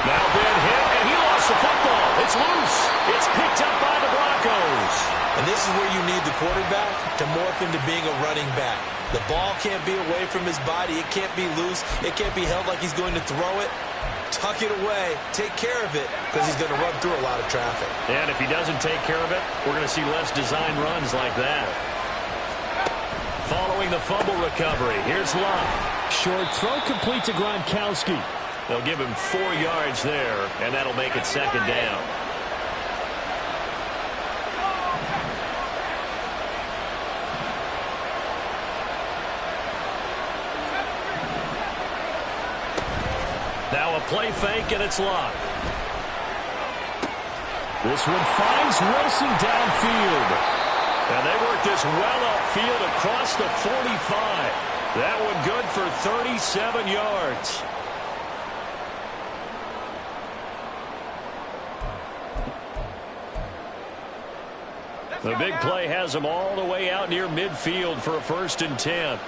Now Ben hit, and he lost the football. It's loose. It's picked up by the Broncos. And this is where you need the quarterback to morph into being a running back. The ball can't be away from his body. It can't be loose. It can't be held like he's going to throw it. Tuck it away. Take care of it because he's going to run through a lot of traffic. And if he doesn't take care of it, we're going to see less design runs like that. Following the fumble recovery, here's Love. Short throw complete to Gronkowski. They'll give him 4 yards there, and that'll make it 2nd down. Now a play fake, and it's Love. This one finds Wilson downfield. And they work this well upfield across the 45. That one good for 37 yards. The big play has them all the way out near midfield for a 1st and 10.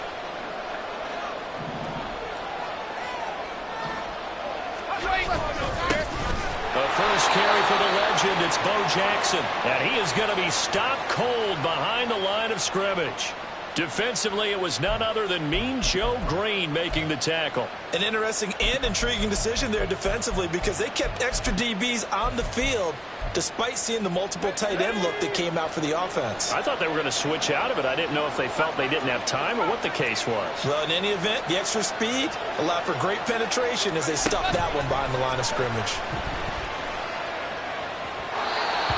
The first carry for the legend, it's Bo Jackson. And he is going to be stopped cold behind the line of scrimmage. Defensively, it was none other than Mean Joe Green making the tackle. An interesting and intriguing decision there defensively because they kept extra DBs on the field despite seeing the multiple tight end look that came out for the offense. I thought they were going to switch out of it. I didn't know if they felt they didn't have time or what the case was. Well, in any event, the extra speed allowed for great penetration as they stuffed that one behind the line of scrimmage.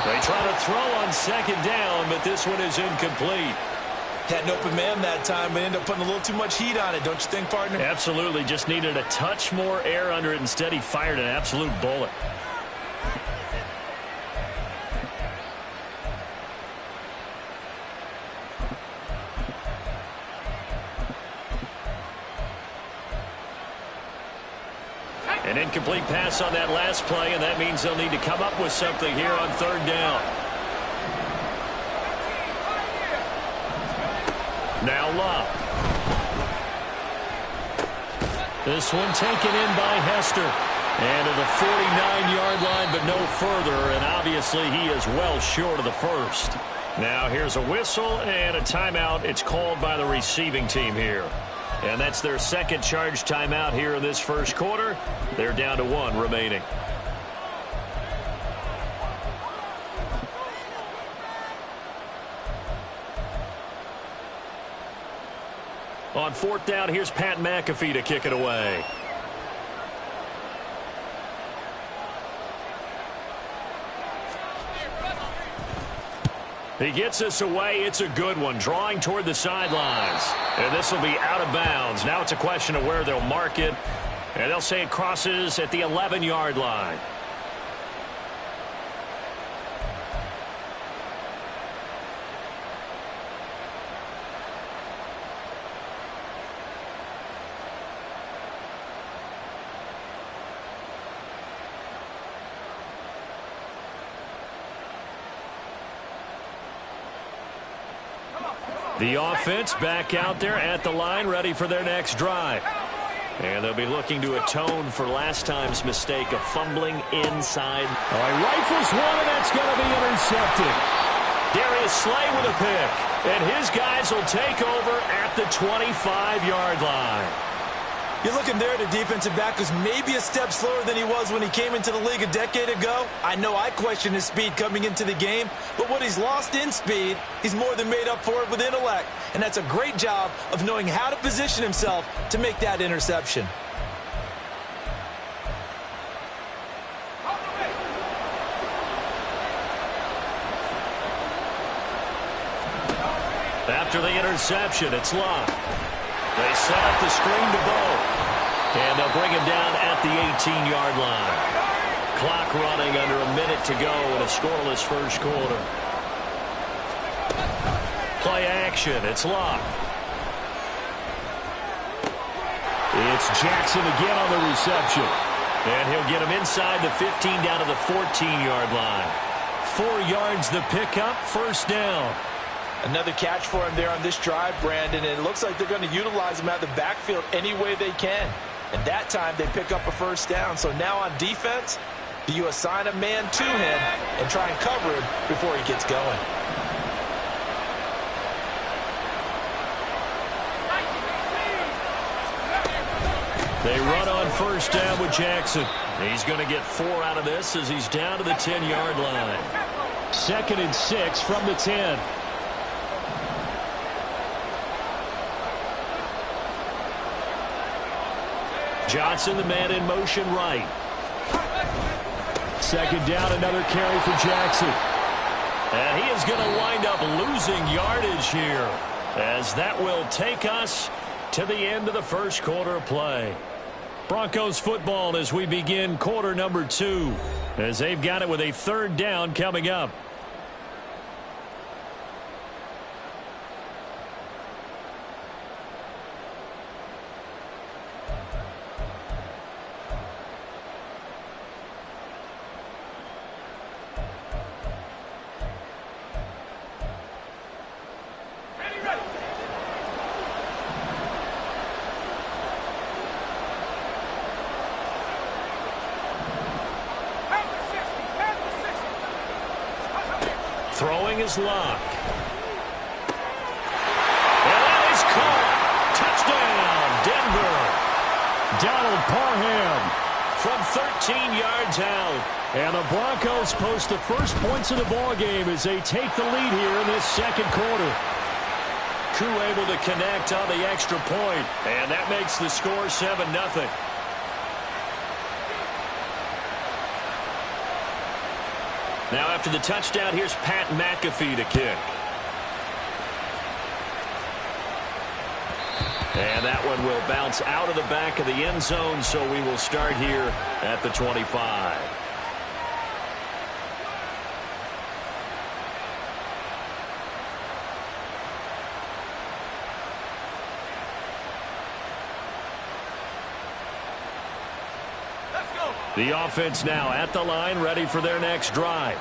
They try to throw on second down, but this one is incomplete. Had an open man that time, but ended up putting a little too much heat on it, don't you think, partner? Absolutely. Just needed a touch more air under it. Instead, he fired an absolute bullet. An incomplete pass on that last play, and that means they'll need to come up with something here on third down. Now Love. This one taken in by Hester. And to the 49-yard line, but no further. And obviously he is well short of the first. Now here's a whistle and a timeout. It's called by the receiving team here. And that's their second charge timeout here in this first quarter. They're down to one remaining. On fourth down, here's Pat McAfee to kick it away. He gets this away. It's a good one, drawing toward the sidelines. And this will be out of bounds. Now it's a question of where they'll mark it. And they'll say it crosses at the 11-yard line. The offense back out there at the line, ready for their next drive. And they'll be looking to atone for last time's mistake of fumbling inside. All right, rifles one, and that's going to be intercepted. Darius Slay with a pick. And his guys will take over at the 25-yard line. You're looking there at a defensive back who's maybe a step slower than he was when he came into the league a decade ago. I know I questioned his speed coming into the game, but what he's lost in speed, he's more than made up for it with intellect. And that's a great job of knowing how to position himself to make that interception. After the interception, it's Love. They set up the screen to Bo. And they'll bring him down at the 18-yard line. Clock running under a minute to go in a scoreless first quarter. Play action. It's Love. It's Jackson again on the reception. And he'll get him inside the 15 down to the 14-yard line. 4 yards the pickup, first down. Another catch for him there on this drive, Brandon, and it looks like they're going to utilize him out of the backfield any way they can. And that time they pick up a first down. So now on defense, do you assign a man to him and try and cover him before he gets going? They run on first down with Jackson. He's going to get 4 out of this as he's down to the 10-yard line. 2nd and 6 from the 10. Johnson, the man in motion right. 2nd down, another carry for Jackson. And he is going to wind up losing yardage here, as that will take us to the end of the first quarter of play. Broncos football as we begin quarter number 2, as they've got it with a 3rd down coming up. Throwing is Locke. And Donald Parham. From 13 yards out. And the Broncos post the first points of the ball game as they take the lead here in this second quarter. Koo able to connect on the extra point, and that makes the score 7-0. Now after the touchdown, here's Pat McAfee to kick. And that one will bounce out of the back of the end zone, so we will start here at the 25. The offense now at the line, ready for their next drive.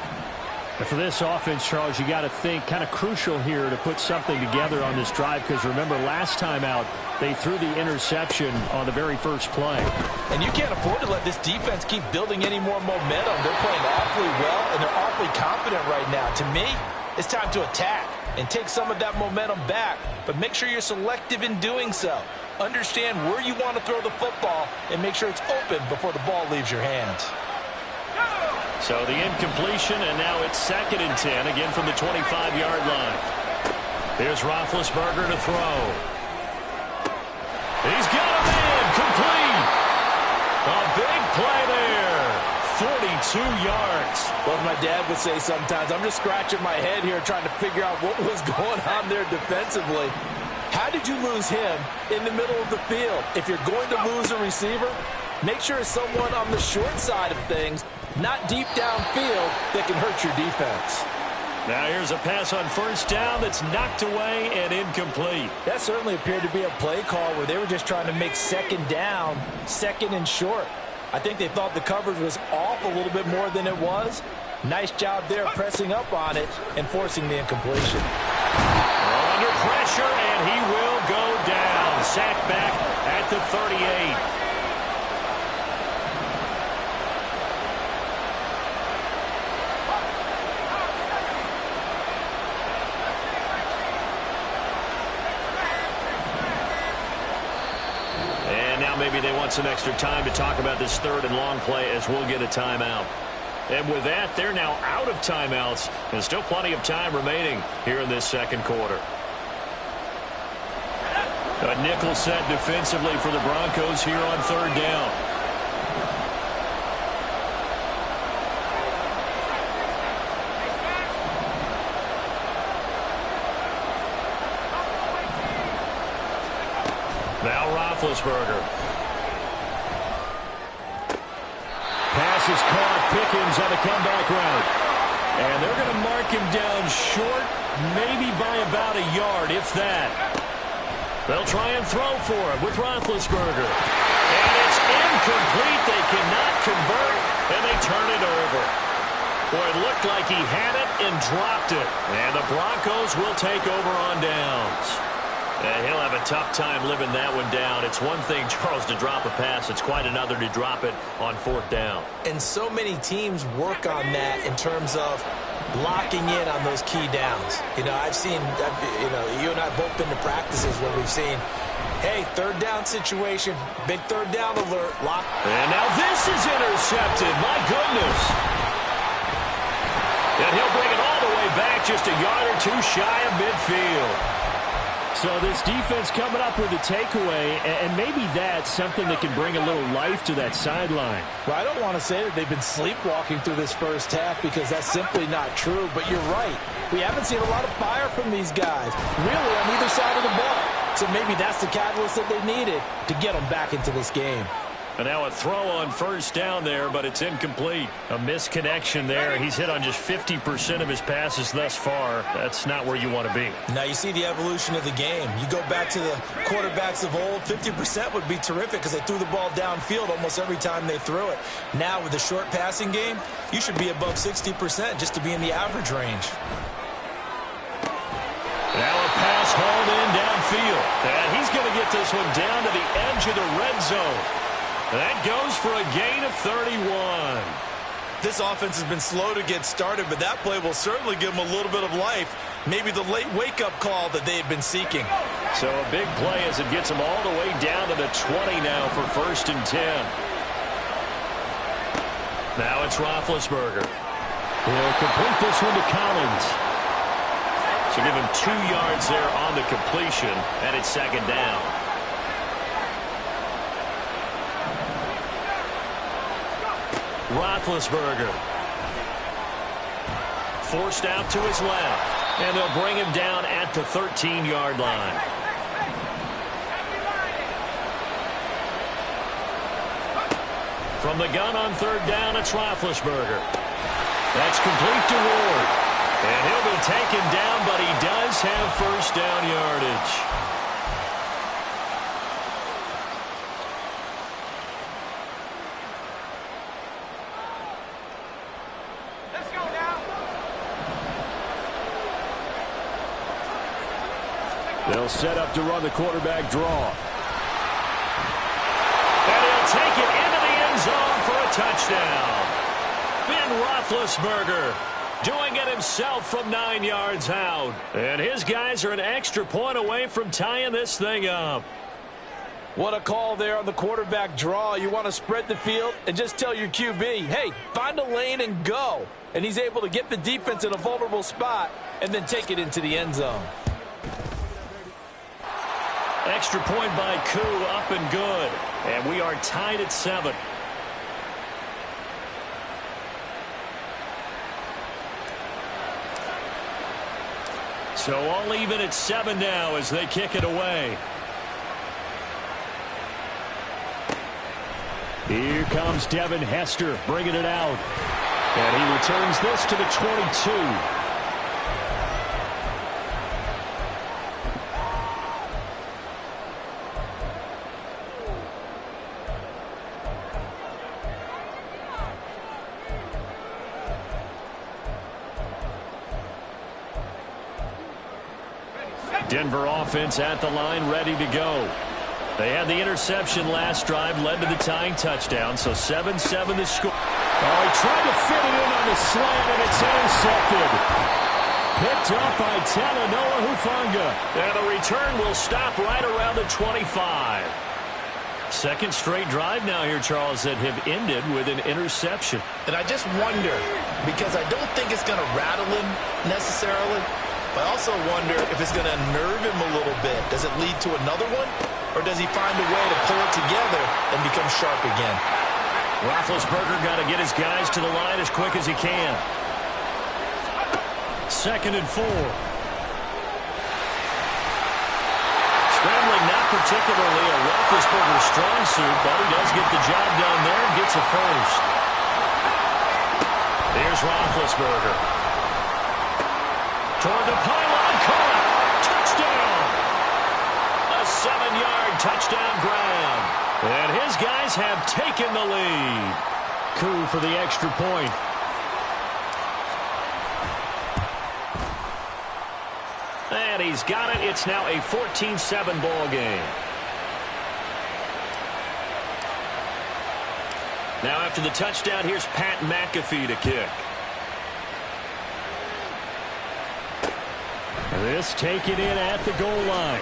And for this offense, Charles, you got to think kind of crucial here to put something together on this drive, because remember last time out they threw the interception on the very first play. And you can't afford to let this defense keep building any more momentum. They're playing awfully well, and they're awfully confident right now. To me, it's time to attack and take some of that momentum back, but make sure you're selective in doing so. Understand where you want to throw the football and make sure it's open before the ball leaves your hands. So the incompletion, and now it's 2nd and 10, again from the 25-yard line. Here's Roethlisberger to throw. He's got a man, complete. A big play there, 42 yards. Well, as my dad would say sometimes, I'm just scratching my head here trying to figure out what was going on there defensively. How did you lose him in the middle of the field? If you're going to lose a receiver, make sure it's someone on the short side of things, not deep downfield, that can hurt your defense. Now here's a pass on first down that's knocked away and incomplete. That certainly appeared to be a play call where they were just trying to make second down, second and short. I think they thought the coverage was off a little bit more than it was. Nice job there pressing up on it and forcing the incompletion. Under pressure, and he will go down. Sacked back at the 38. And now maybe they want some extra time to talk about this 3rd and long play, as we'll get a timeout. And with that, they're now out of timeouts. There's still plenty of time remaining here in this second quarter. A nickel set defensively for the Broncos here on 3rd down. Now Roethlisberger. Pass is caught. Pickens on the comeback route. And they're going to mark him down short, maybe by about a yard, if that. They'll try and throw for it with Roethlisberger. And it's incomplete. They cannot convert, and they turn it over. Boy, it looked like he had it and dropped it. And the Broncos will take over on downs. And he'll have a tough time living that one down. It's one thing, Charles, to drop a pass. It's quite another to drop it on 4th down. And so many teams work on that in terms of locking in on those key downs. You know, I've seen, you and I both been to practices where we've seen, hey, 3rd down situation, big 3rd down alert, lock. And now this is intercepted. My goodness. And he'll bring it all the way back, just a yard or two shy of midfield. So this defense coming up with a takeaway, and maybe that's something that can bring a little life to that sideline. Well, I don't want to say that they've been sleepwalking through this first half, because that's simply not true, but you're right. We haven't seen a lot of fire from these guys, really, on either side of the ball. So maybe that's the catalyst that they needed to get them back into this game. And now a throw on first down there, but it's incomplete. A misconnection there. He's hit on just 50% of his passes thus far. That's not where you want to be. Now you see the evolution of the game. You go back to the quarterbacks of old, 50% would be terrific because they threw the ball downfield almost every time they threw it. Now with the short passing game, you should be above 60% just to be in the average range. Now a pass hauled in downfield. And he's going to get this one down to the edge of the red zone. That goes for a gain of 31. This offense has been slow to get started, but that play will certainly give them a little bit of life. Maybe the late wake-up call that they have been seeking. So a big play as it gets them all the way down to the 20 now for 1st and 10. Now it's Roethlisberger. He'll complete this one to Collins. So give him 2 yards there on the completion, and it's 2nd down. Roethlisberger. Forced out to his left, and they'll bring him down at the 13-yard line. From the gun on 3rd down, it's Roethlisberger. That's complete to Ward. And he'll be taken down, but he does have 1st down yardage. Let's go now. They'll set up to run the quarterback draw. And he'll take it into the end zone for a touchdown. Ben Roethlisberger doing it himself from 9 yards out. And his guys are an extra point away from tying this thing up. What a call there on the quarterback draw. You want to spread the field and just tell your QB, hey, find a lane and go. And he's able to get the defense in a vulnerable spot and then take it into the end zone. Extra point by Koo, up and good. And we are tied at 7. So all even at 7 now as they kick it away. Here comes Devin Hester bringing it out. And he returns this to the 22. Denver offense at the line, ready to go. They had the interception last drive, led to the tying touchdown, so 7-7 the score. Oh, he tried to fit it in on the slant, and it's intercepted. Picked up by Talanoa Hufanga. And the return will stop right around the 25. Second straight drive now here, Charles, that have ended with an interception. And I just wonder, because I don't think it's going to rattle him necessarily, but I also wonder if it's going to unnerve him a little bit. Does it lead to another one? Or does he find a way to pull it together and become sharp again? Roethlisberger got to get his guys to the line as quick as he can. 2nd and 4. Scrambling not particularly a Roethlisberger strong suit, but he does get the job done there and gets a first. Here's Roethlisberger. Toward the pylon, caught. Touchdown. A 7-yard touchdown grab. And his guys have taken the lead. Koo for the extra point. And he's got it. It's now a 14-7 ball game. Now after the touchdown, here's Pat McAfee to kick. This taken in at the goal line.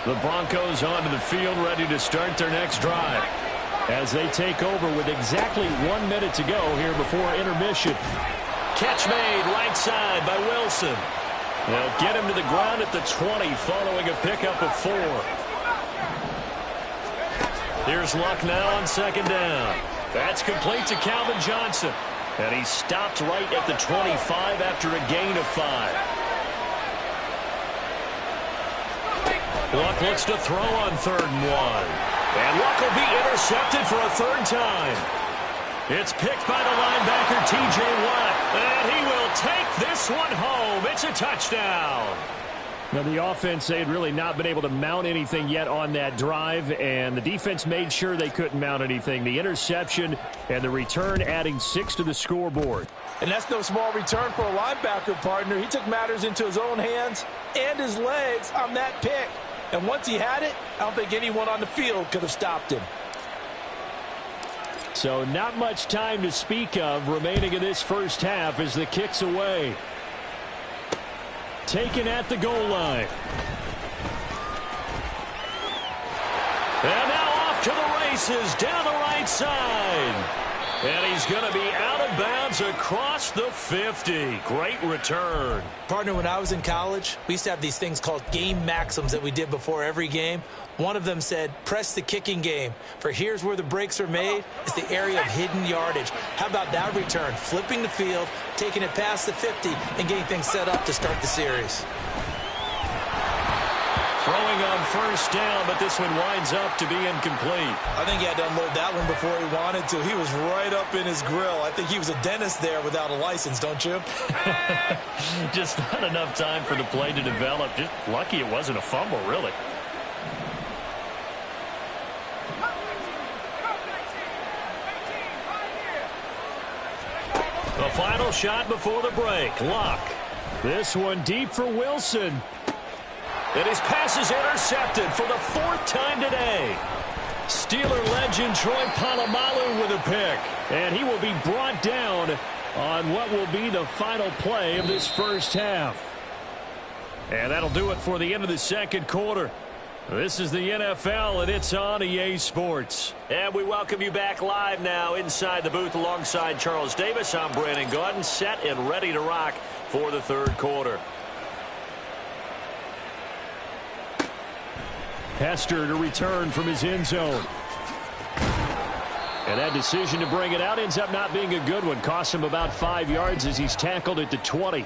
The Broncos onto the field, ready to start their next drive. As they take over with exactly 1 minute to go here before intermission. Catch made right side by Wilson. They'll get him to the ground at the 20 following a pickup of 4. Here's Luck now on 2nd down. That's complete to Calvin Johnson. And he stopped right at the 25 after a gain of 5. Luck looks to throw on 3rd and 1. And Luck will be intercepted for a 3rd time. It's picked by the linebacker, T.J. Watt. And he will take this one home. It's a touchdown. Now, the offense, they had really not been able to mount anything yet on that drive, and the defense made sure they couldn't mount anything. The interception and the return adding 6 to the scoreboard. And that's no small return for a linebacker, partner. He took matters into his own hands and his legs on that pick. And once he had it, I don't think anyone on the field could have stopped him. So not much time to speak of remaining in this first half as the kick's away. Taken at the goal line. And now off to the races down the right side. And he's going to be out of bounds across the 50. Great return. Partner, when I was in college, we used to have these things called game maxims that we did before every game. One of them said, press the kicking game. For here's where the breaks are made. It's the area of hidden yardage. How about that return? Flipping the field, taking it past the 50, and getting things set up to start the series. Throwing on first down, but this one winds up to be incomplete. I think he had to unload that one before he wanted to. He was right up in his grill. I think he was a dentist there without a license, don't you? Just not enough time for the play to develop. Just lucky it wasn't a fumble, really. The final shot before the break. Luck. This one deep for Wilson. And his pass is intercepted for the 4th time today. Steeler legend Troy Polamalu with a pick. And he will be brought down on what will be the final play of this first half. And that'll do it for the end of the second quarter. This is the NFL, and it's on EA Sports. And we welcome you back live now inside the booth alongside Charles Davis. I'm Brandon Gaudin, set and ready to rock for the third quarter. Hester to return from his end zone. And that decision to bring it out ends up not being a good one. Cost him about 5 yards as he's tackled at the 20.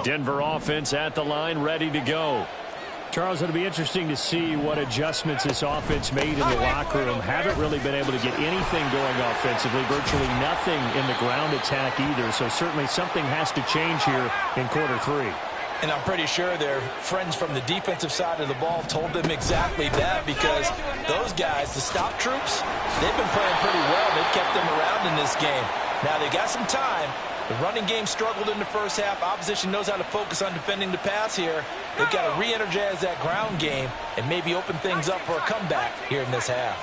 Denver offense at the line, ready to go. Charles, it'll be interesting to see what adjustments this offense made in the locker room. Haven't really been able to get anything going offensively. Virtually nothing in the ground attack either. So certainly something has to change here in quarter 3. And I'm pretty sure their friends from the defensive side of the ball told them exactly that, because those guys, the stop troops, they've been playing pretty well. They've kept them around in this game. Now they got some time. The running game struggled in the first half. Opposition knows how to focus on defending the pass here. They've got to re-energize that ground game and maybe open things up for a comeback here in this half.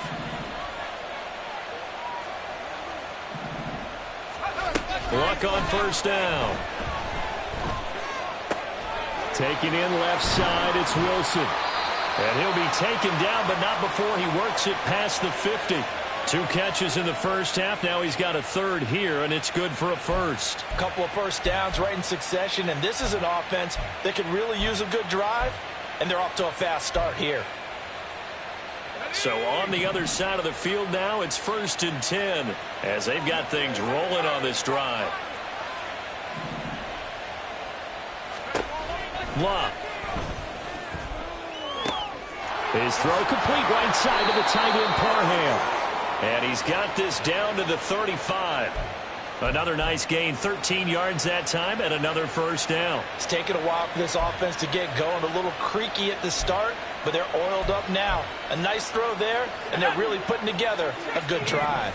Luck on first down. Taking in left side, it's Wilson. And he'll be taken down, but not before he works it past the 50. 2 catches in the first half. Now he's got a third here, and it's good for a first. A couple of first downs right in succession, and this is an offense that could really use a good drive, and they're off to a fast start here. So on the other side of the field now, it's 1st and 10 as they've got things rolling on this drive. Luck. His throw complete right side to the tight end Parham. And he's got this down to the 35. Another nice gain, 13 yards that time, and another first down. It's taken a while for this offense to get going. A little creaky at the start, but they're oiled up now. A nice throw there, and they're really putting together a good drive.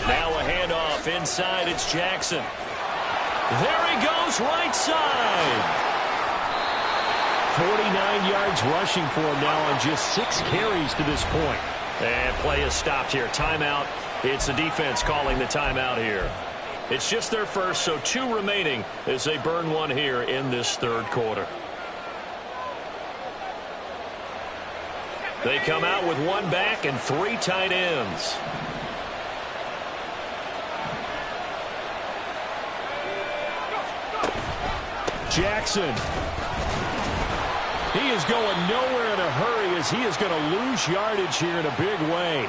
Now a handoff inside. It's Jackson. There he goes, right side. 49 yards rushing for him now on just 6 carries to this point. And play is stopped here. Timeout. It's the defense calling the timeout here. It's just their first, so 2 remaining as they burn one here in this third quarter. They come out with 1 back and 3 tight ends. Jackson. He is going nowhere in a hurry as he is going to lose yardage here in a big way.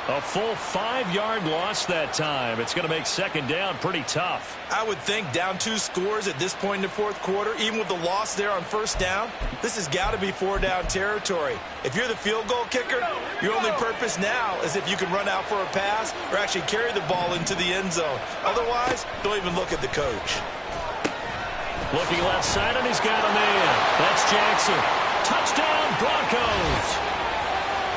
A full 5-yard loss that time. It's going to make second down pretty tough. I would think down 2 scores at this point in the fourth quarter, even with the loss there on first down, this has got to be 4-down territory. If you're the field goal kicker, your only purpose now is if you can run out for a pass or actually carry the ball into the end zone. Otherwise, don't even look at the coach. Looking left side, and he's got a man. That's Jackson. Touchdown, Broncos.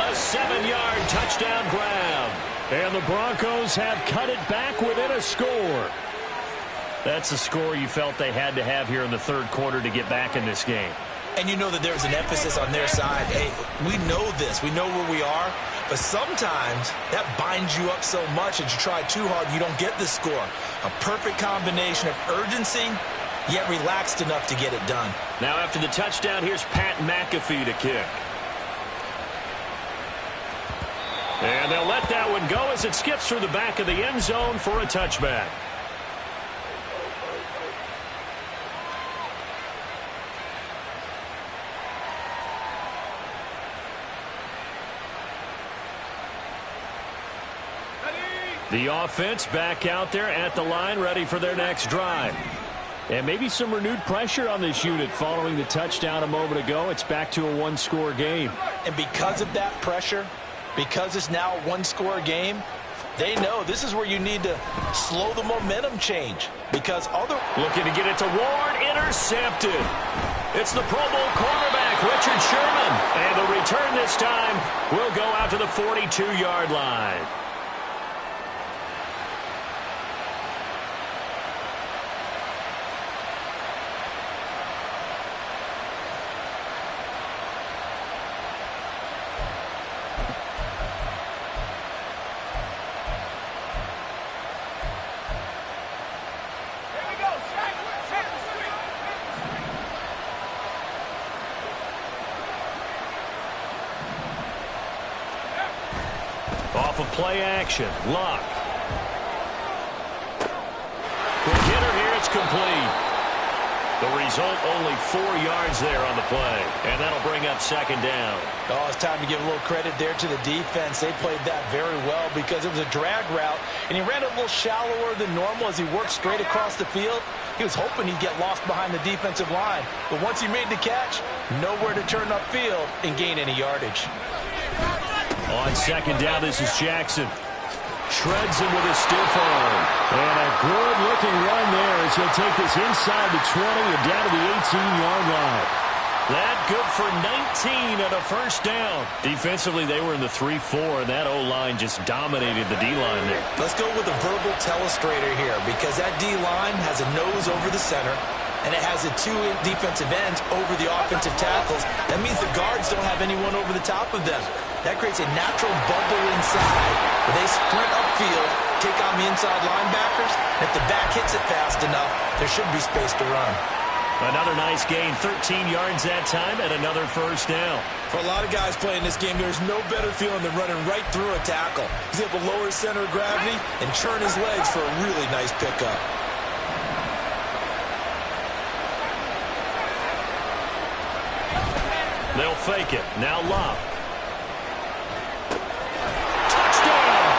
A 7-yard touchdown grab. And the Broncos have cut it back within a score. That's a score you felt they had to have here in the third quarter to get back in this game. And you know that there's an emphasis on their side. Hey, we know this. We know where we are. But sometimes that binds you up so much that you try too hard, you don't get the score. A perfect combination of urgency, yet relaxed enough to get it done. Now after the touchdown, here's Pat McAfee to kick. And they'll let that one go as it skips through the back of the end zone for a touchback. The offense back out there at the line, ready for their next drive. And maybe some renewed pressure on this unit following the touchdown a moment ago. It's back to a 1-score game. And because of that pressure, because it's now a 1-score game, they know this is where you need to slow the momentum change. Because other... Looking to get it to Ward, intercepted. It's the Pro Bowl quarterback, Richard Sherman. And the return this time will go out to the 42-yard line. Off of play action, Luck. Quick hitter here, it's complete. The result, only 4 yards there on the play. And that'll bring up second down. Oh, it's time to give a little credit there to the defense. They played that very well because it was a drag route, and he ran a little shallower than normal as he worked straight across the field. He was hoping he'd get lost behind the defensive line. But once he made the catch, nowhere to turn upfield and gain any yardage. On second down, this is Jackson. Shreds him with a stiff arm. And a good-looking run there as he'll take this inside the 20 and down to the 18-yard line. That good for 19 and a first down. Defensively, they were in the 3-4, and that O-line just dominated the D-line there. Let's go with a verbal telestrator here because that D-line has a nose over the center, and it has the 2 defensive ends over the offensive tackles. That means the guards don't have anyone over the top of them. That creates a natural bubble inside where they sprint upfield, take on the inside linebackers, and if the back hits it fast enough, there should be space to run. Another nice gain, 13 yards that time, and another first down. For a lot of guys playing this game, there's no better feeling than running right through a tackle. He's able to lower his center of gravity and churn his legs for a really nice pickup. They'll fake it. Now Love. Touchdown!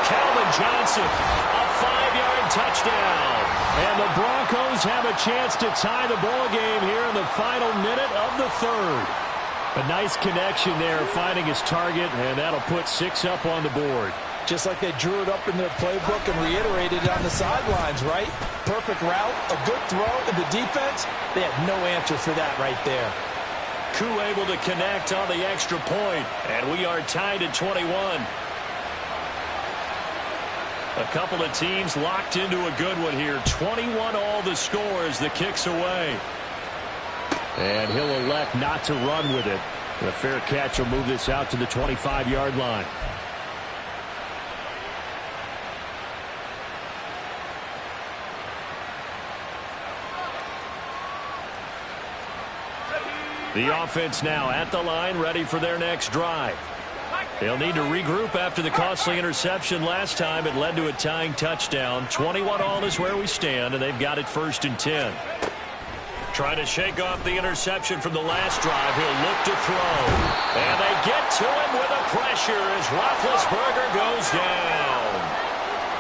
Calvin Johnson, a 5-yard touchdown. And the Broncos have a chance to tie the ball game here in the final minute of the third. A nice connection there, finding his target, and that'll put 6 up on the board. Just like they drew it up in their playbook and reiterated it on the sidelines, right? Perfect route, a good throw, and the defense, they had no answer for that right there. Koo able to connect on the extra point, and we are tied at 21. A couple of teams locked into a good one here. 21 all the score as the kick's away. And he'll elect not to run with it. And a fair catch will move this out to the 25-yard line. The offense now at the line, ready for their next drive. They'll need to regroup after the costly interception last time. It led to a tying touchdown. 21 all is where we stand, and they've got it 1st and 10. Trying to shake off the interception from the last drive. He'll look to throw. And they get to him with the pressure as Roethlisberger goes down.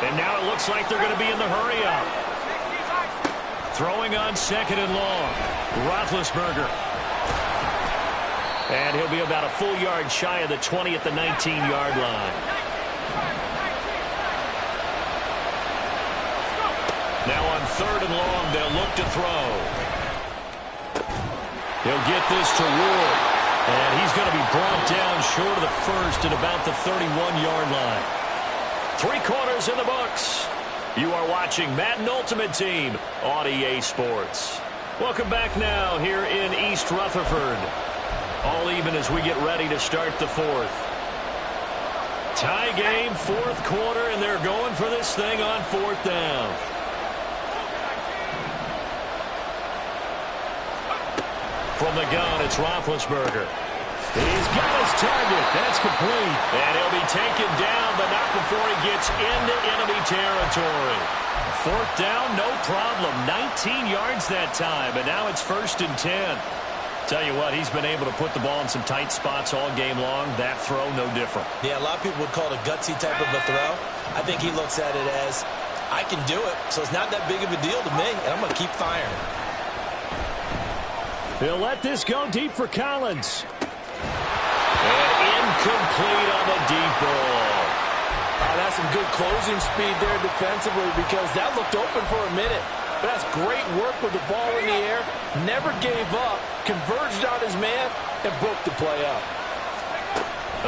And now it looks like they're going to be in the hurry-up. Throwing on 2nd and long. Roethlisberger. And he'll be about a full yard shy of the 20 at the 19-yard line. Now on 3rd and long, they'll look to throw. He'll get this to Ward. And he's going to be brought down short of the first at about the 31-yard line. 3 quarters in the books. You are watching Madden Ultimate Team on EA Sports. Welcome back now here in East Rutherford. All even as we get ready to start the 4th. Tie game, 4th quarter, and they're going for this thing on 4th down. From the gun, it's Roethlisberger. He's got his target. That's complete. And he'll be taken down, but not before he gets into enemy territory. 4th down, no problem. 19 yards that time, but now it's 1st and 10. Tell you what, he's been able to put the ball in some tight spots all game long. That throw, no different. Yeah, a lot of people would call it a gutsy type of a throw. I think he looks at it as, I can do it, so it's not that big of a deal to me, and I'm going to keep firing. He'll let this go deep for Collins. And incomplete on the deep ball. Oh, that's some good closing speed there defensively because that looked open for a minute. But that's great work with the ball in the air. Never gave up, converged on his man, and broke the play up.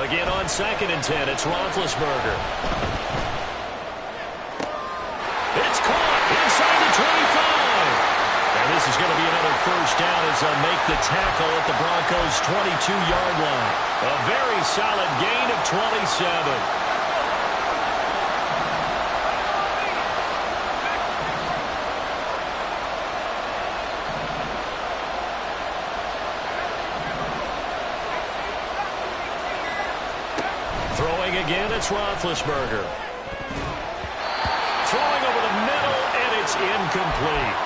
Again on 2nd and 10, it's Roethlisberger. It's caught inside the 25. And this is going to be another 1st down as they'll make the tackle at the Broncos' 22-yard line. A very solid gain of 27. Throwing again, it's Roethlisberger. Throwing over the middle, and it's incomplete.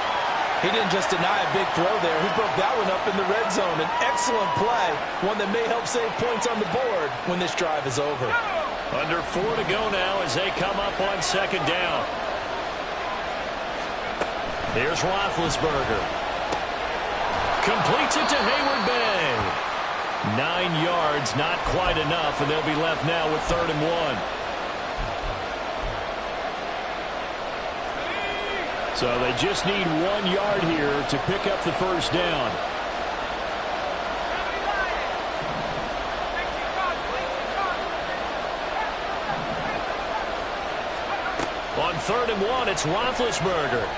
He didn't just deny a big throw there. He broke that one up in the red zone. An excellent play, one that may help save points on the board when this drive is over. Under 4 to go now as they come up on 2nd down. Here's Roethlisberger. Completes it to Hayward Bay. 9 yards, not quite enough, and they'll be left now with 3rd and 1. So they just need 1 yard here to pick up the 1st down. On 3rd and 1, it's Roethlisberger.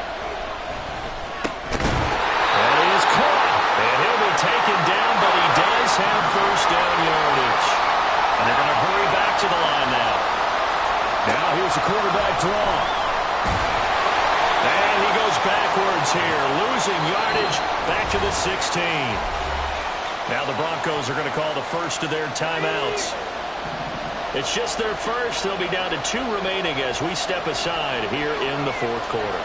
And he is caught. And he'll be taken down, but he does have 1st down yardage. And they're going to hurry back to the line now. Now here's the quarterback draw. And he goes backwards here, losing yardage back to the 16. Now the Broncos are going to call the first of their timeouts. It's just their first. They'll be down to 2 remaining as we step aside here in the 4th quarter.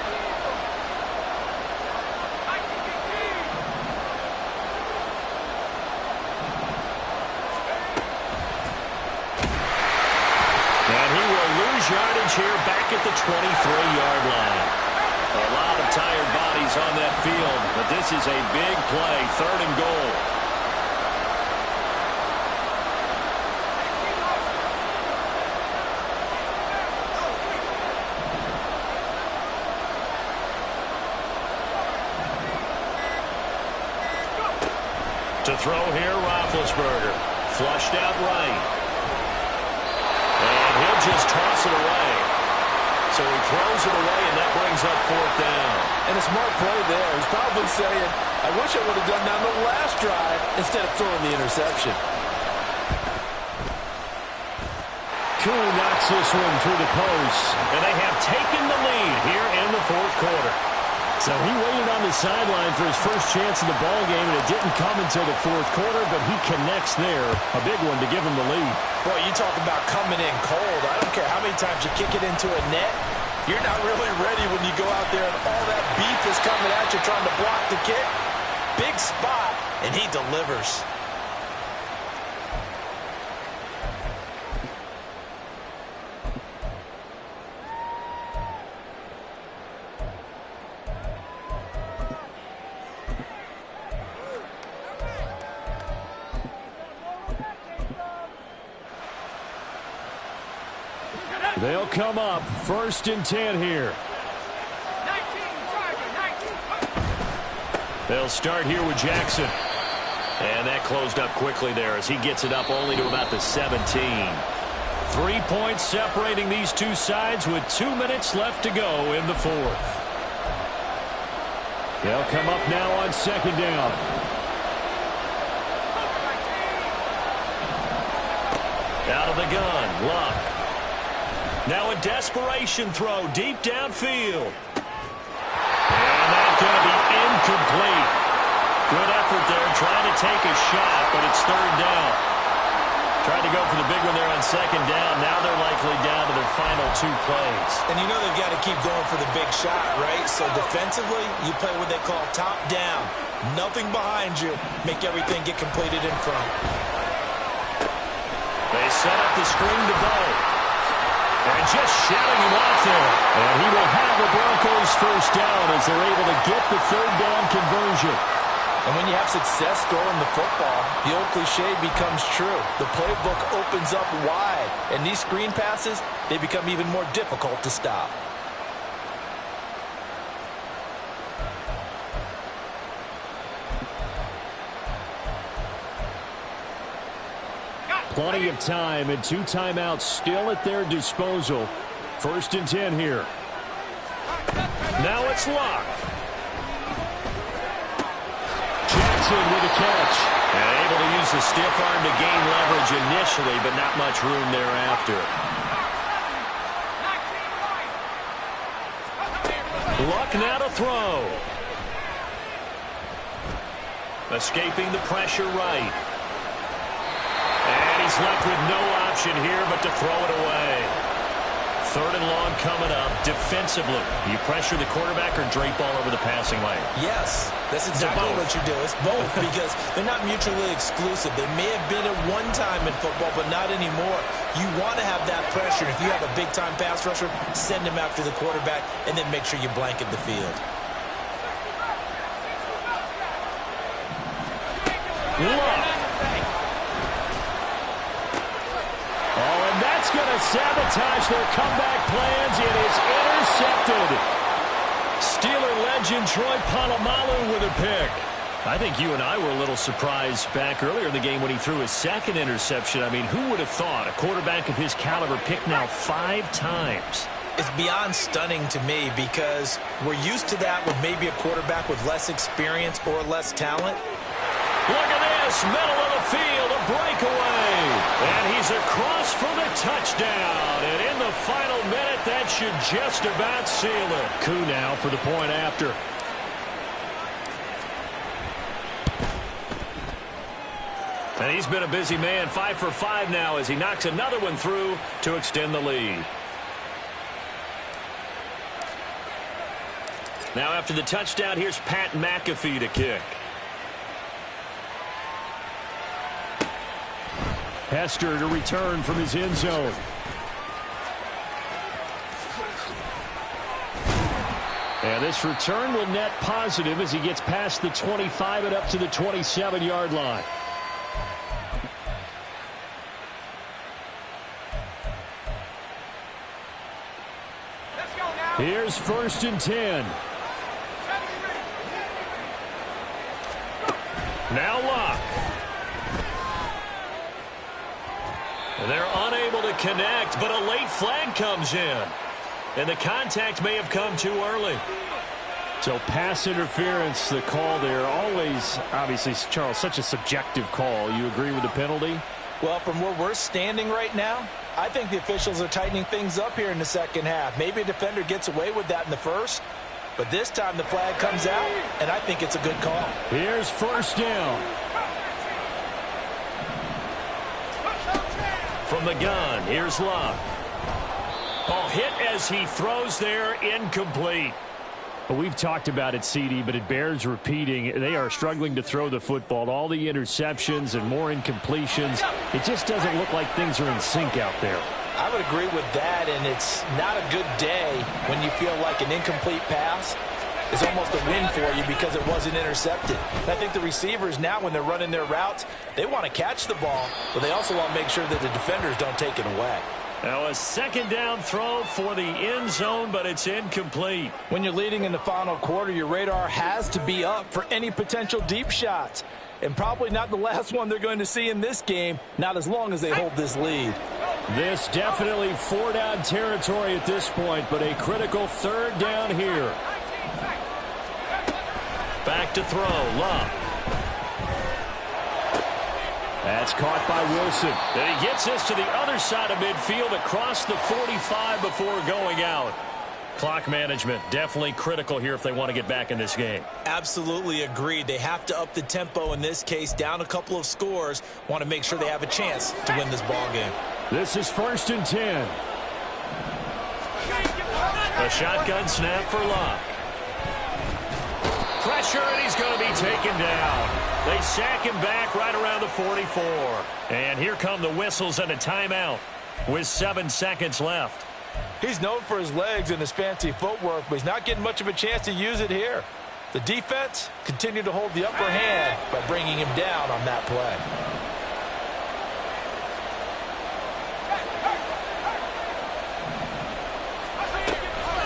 And he will lose yardage here back at the 23-yard line. A lot of tired bodies on that field, but this is a big play, 3rd and goal. To throw here, Roethlisberger. Flushed out right. And he'll just toss it away. So he throws it away, and that brings up 4th down. And a smart play there. He's probably saying, I wish I would have done that on the last drive instead of throwing the interception. Cool knocks this one through the post. And they have taken the lead here in the 4th quarter. So he waited on the sideline for his first chance in the ball game, and it didn't come until the 4th quarter, but he connects there. A big one to give him the lead. Boy, you talk about coming in cold. I don't care how many times you kick it into a net. You're not really ready when you go out there and all that beef is coming at you trying to block the kick. Big spot, and he delivers. They'll come up 1st and 10 here. 19, Charger, 19. They'll start here with Jackson. And that closed up quickly there as he gets it up only to about the 17. 3 points separating these two sides with 2 minutes left to go in the 4th. They'll come up now on 2nd down. Out of the gun, Luck. Now a desperation throw deep downfield. And that's going to be incomplete. Good effort there, trying to take a shot, but it's 3rd down. Tried to go for the big one there on 2nd down. Now they're likely down to their final 2 plays. And you know they've got to keep going for the big shot, right? So defensively, you play what they call top down. Nothing behind you. Make everything get completed in front. They set up the screen to Bo. And just shouting him off there. And he will have the Broncos 1st down as they're able to get the 3rd down conversion. And when you have success throwing the football, the old cliche becomes true. The playbook opens up wide. And these screen passes, they become even more difficult to stop. Plenty of time and 2 timeouts still at their disposal. 1st and 10 here. Now it's Luck. Jackson with a catch. And able to use the stiff arm to gain leverage initially, but not much room thereafter. Luck now to throw. Escaping the pressure right. And he's left with no option here but to throw it away. 3rd and long coming up. Defensively, you pressure the quarterback or drape all over the passing lane? Yes, that's exactly what you do. It's both because they're not mutually exclusive. They may have been at one time in football, but not anymore. You want to have that pressure. If you have a big-time pass rusher, send him after the quarterback, and then make sure you blanket the field. Luck. That's going to sabotage their comeback plans. It is intercepted. Steeler legend Troy Polamalu with a pick. I think you and I were a little surprised back earlier in the game when he threw his 2nd interception. I mean, who would have thought a quarterback of his caliber picked now 5 times? It's beyond stunning to me because we're used to that with maybe a quarterback with less experience or less talent. Look at this, middle of the field, a breakaway. And he's across for the touchdown. And in the final minute, that should just about seal it. Coup now for the point after. And he's been a busy man, 5 for 5 now as he knocks another one through to extend the lead. Now after the touchdown, here's Pat McAfee to kick. Hester to return from his end zone. And this return will net positive as he gets past the 25 and up to the 27-yard line. Let's go now. Here's 1st and 10. Now Luck. And they're unable to connect, but a late flag comes in. And the contact may have come too early. So pass interference, the call there. Always, obviously, Charles, such a subjective call. You agree with the penalty? Well, from where we're standing right now, I think the officials are tightening things up here in the 2nd half. Maybe a defender gets away with that in the 1st. But this time the flag comes out, and I think it's a good call. Here's 1st down. From the gun, here's Luck. Oh, hit as he throws there, incomplete. Well, we've talked about it, CD, but it bears repeating. They are struggling to throw the football. All the interceptions and more incompletions. It just doesn't look like things are in sync out there. I would agree with that, and it's not a good day when you feel like an incomplete pass is almost a win for you because it wasn't intercepted. And I think the receivers now, when they're running their routes, they want to catch the ball, but they also want to make sure that the defenders don't take it away. Now a second down throw for the end zone, but it's incomplete. When you're leading in the final quarter, your radar has to be up for any potential deep shots. And probably not the last one they're going to see in this game, not as long as they hold this lead. This definitely four-down territory at this point, but a critical third down here. Back to throw, Love. That's caught by Wilson. And he gets this to the other side of midfield across the 45 before going out. Clock management definitely critical here if they want to get back in this game. Absolutely agreed. They have to up the tempo in this case, down a couple of scores. Want to make sure they have a chance to win this ball game. This is 1st and 10. A shotgun snap for Love. Pressure, and he's going to be taken down. They sack him back right around the 44. And here come the whistles and a timeout with 7 seconds left. He's known for his legs and his fancy footwork, but he's not getting much of a chance to use it here. The defense continued to hold the upper hand by bringing him down on that play.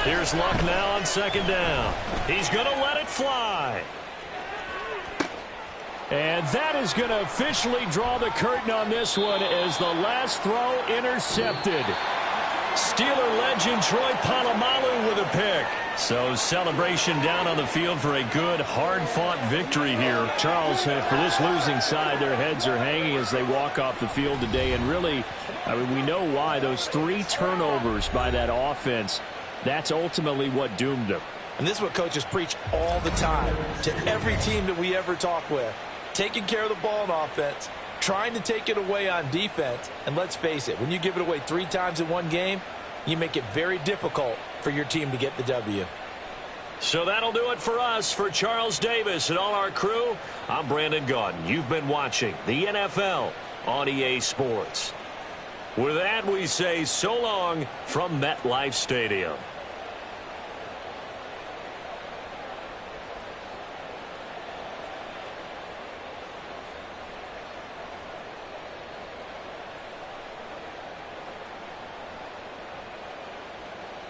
Here's Luck now on 2nd down. He's going to let it fly. And that is going to officially draw the curtain on this one as the last throw intercepted. Steeler legend Troy Polamalu with a pick. So celebration down on the field for a good, hard-fought victory here. Charles, for this losing side, their heads are hanging as they walk off the field today. And really, I mean, we know why. Those 3 turnovers by that offense, that's ultimately what doomed them. And this is what coaches preach all the time to every team that we ever talk with. Taking care of the ball on offense, trying to take it away on defense. And let's face it, when you give it away 3 times in one game, you make it very difficult for your team to get the W. So that'll do it for us. For Charles Davis and all our crew, I'm Brandon Gaudin. You've been watching the NFL on EA Sports. With that, we say so long from MetLife Stadium.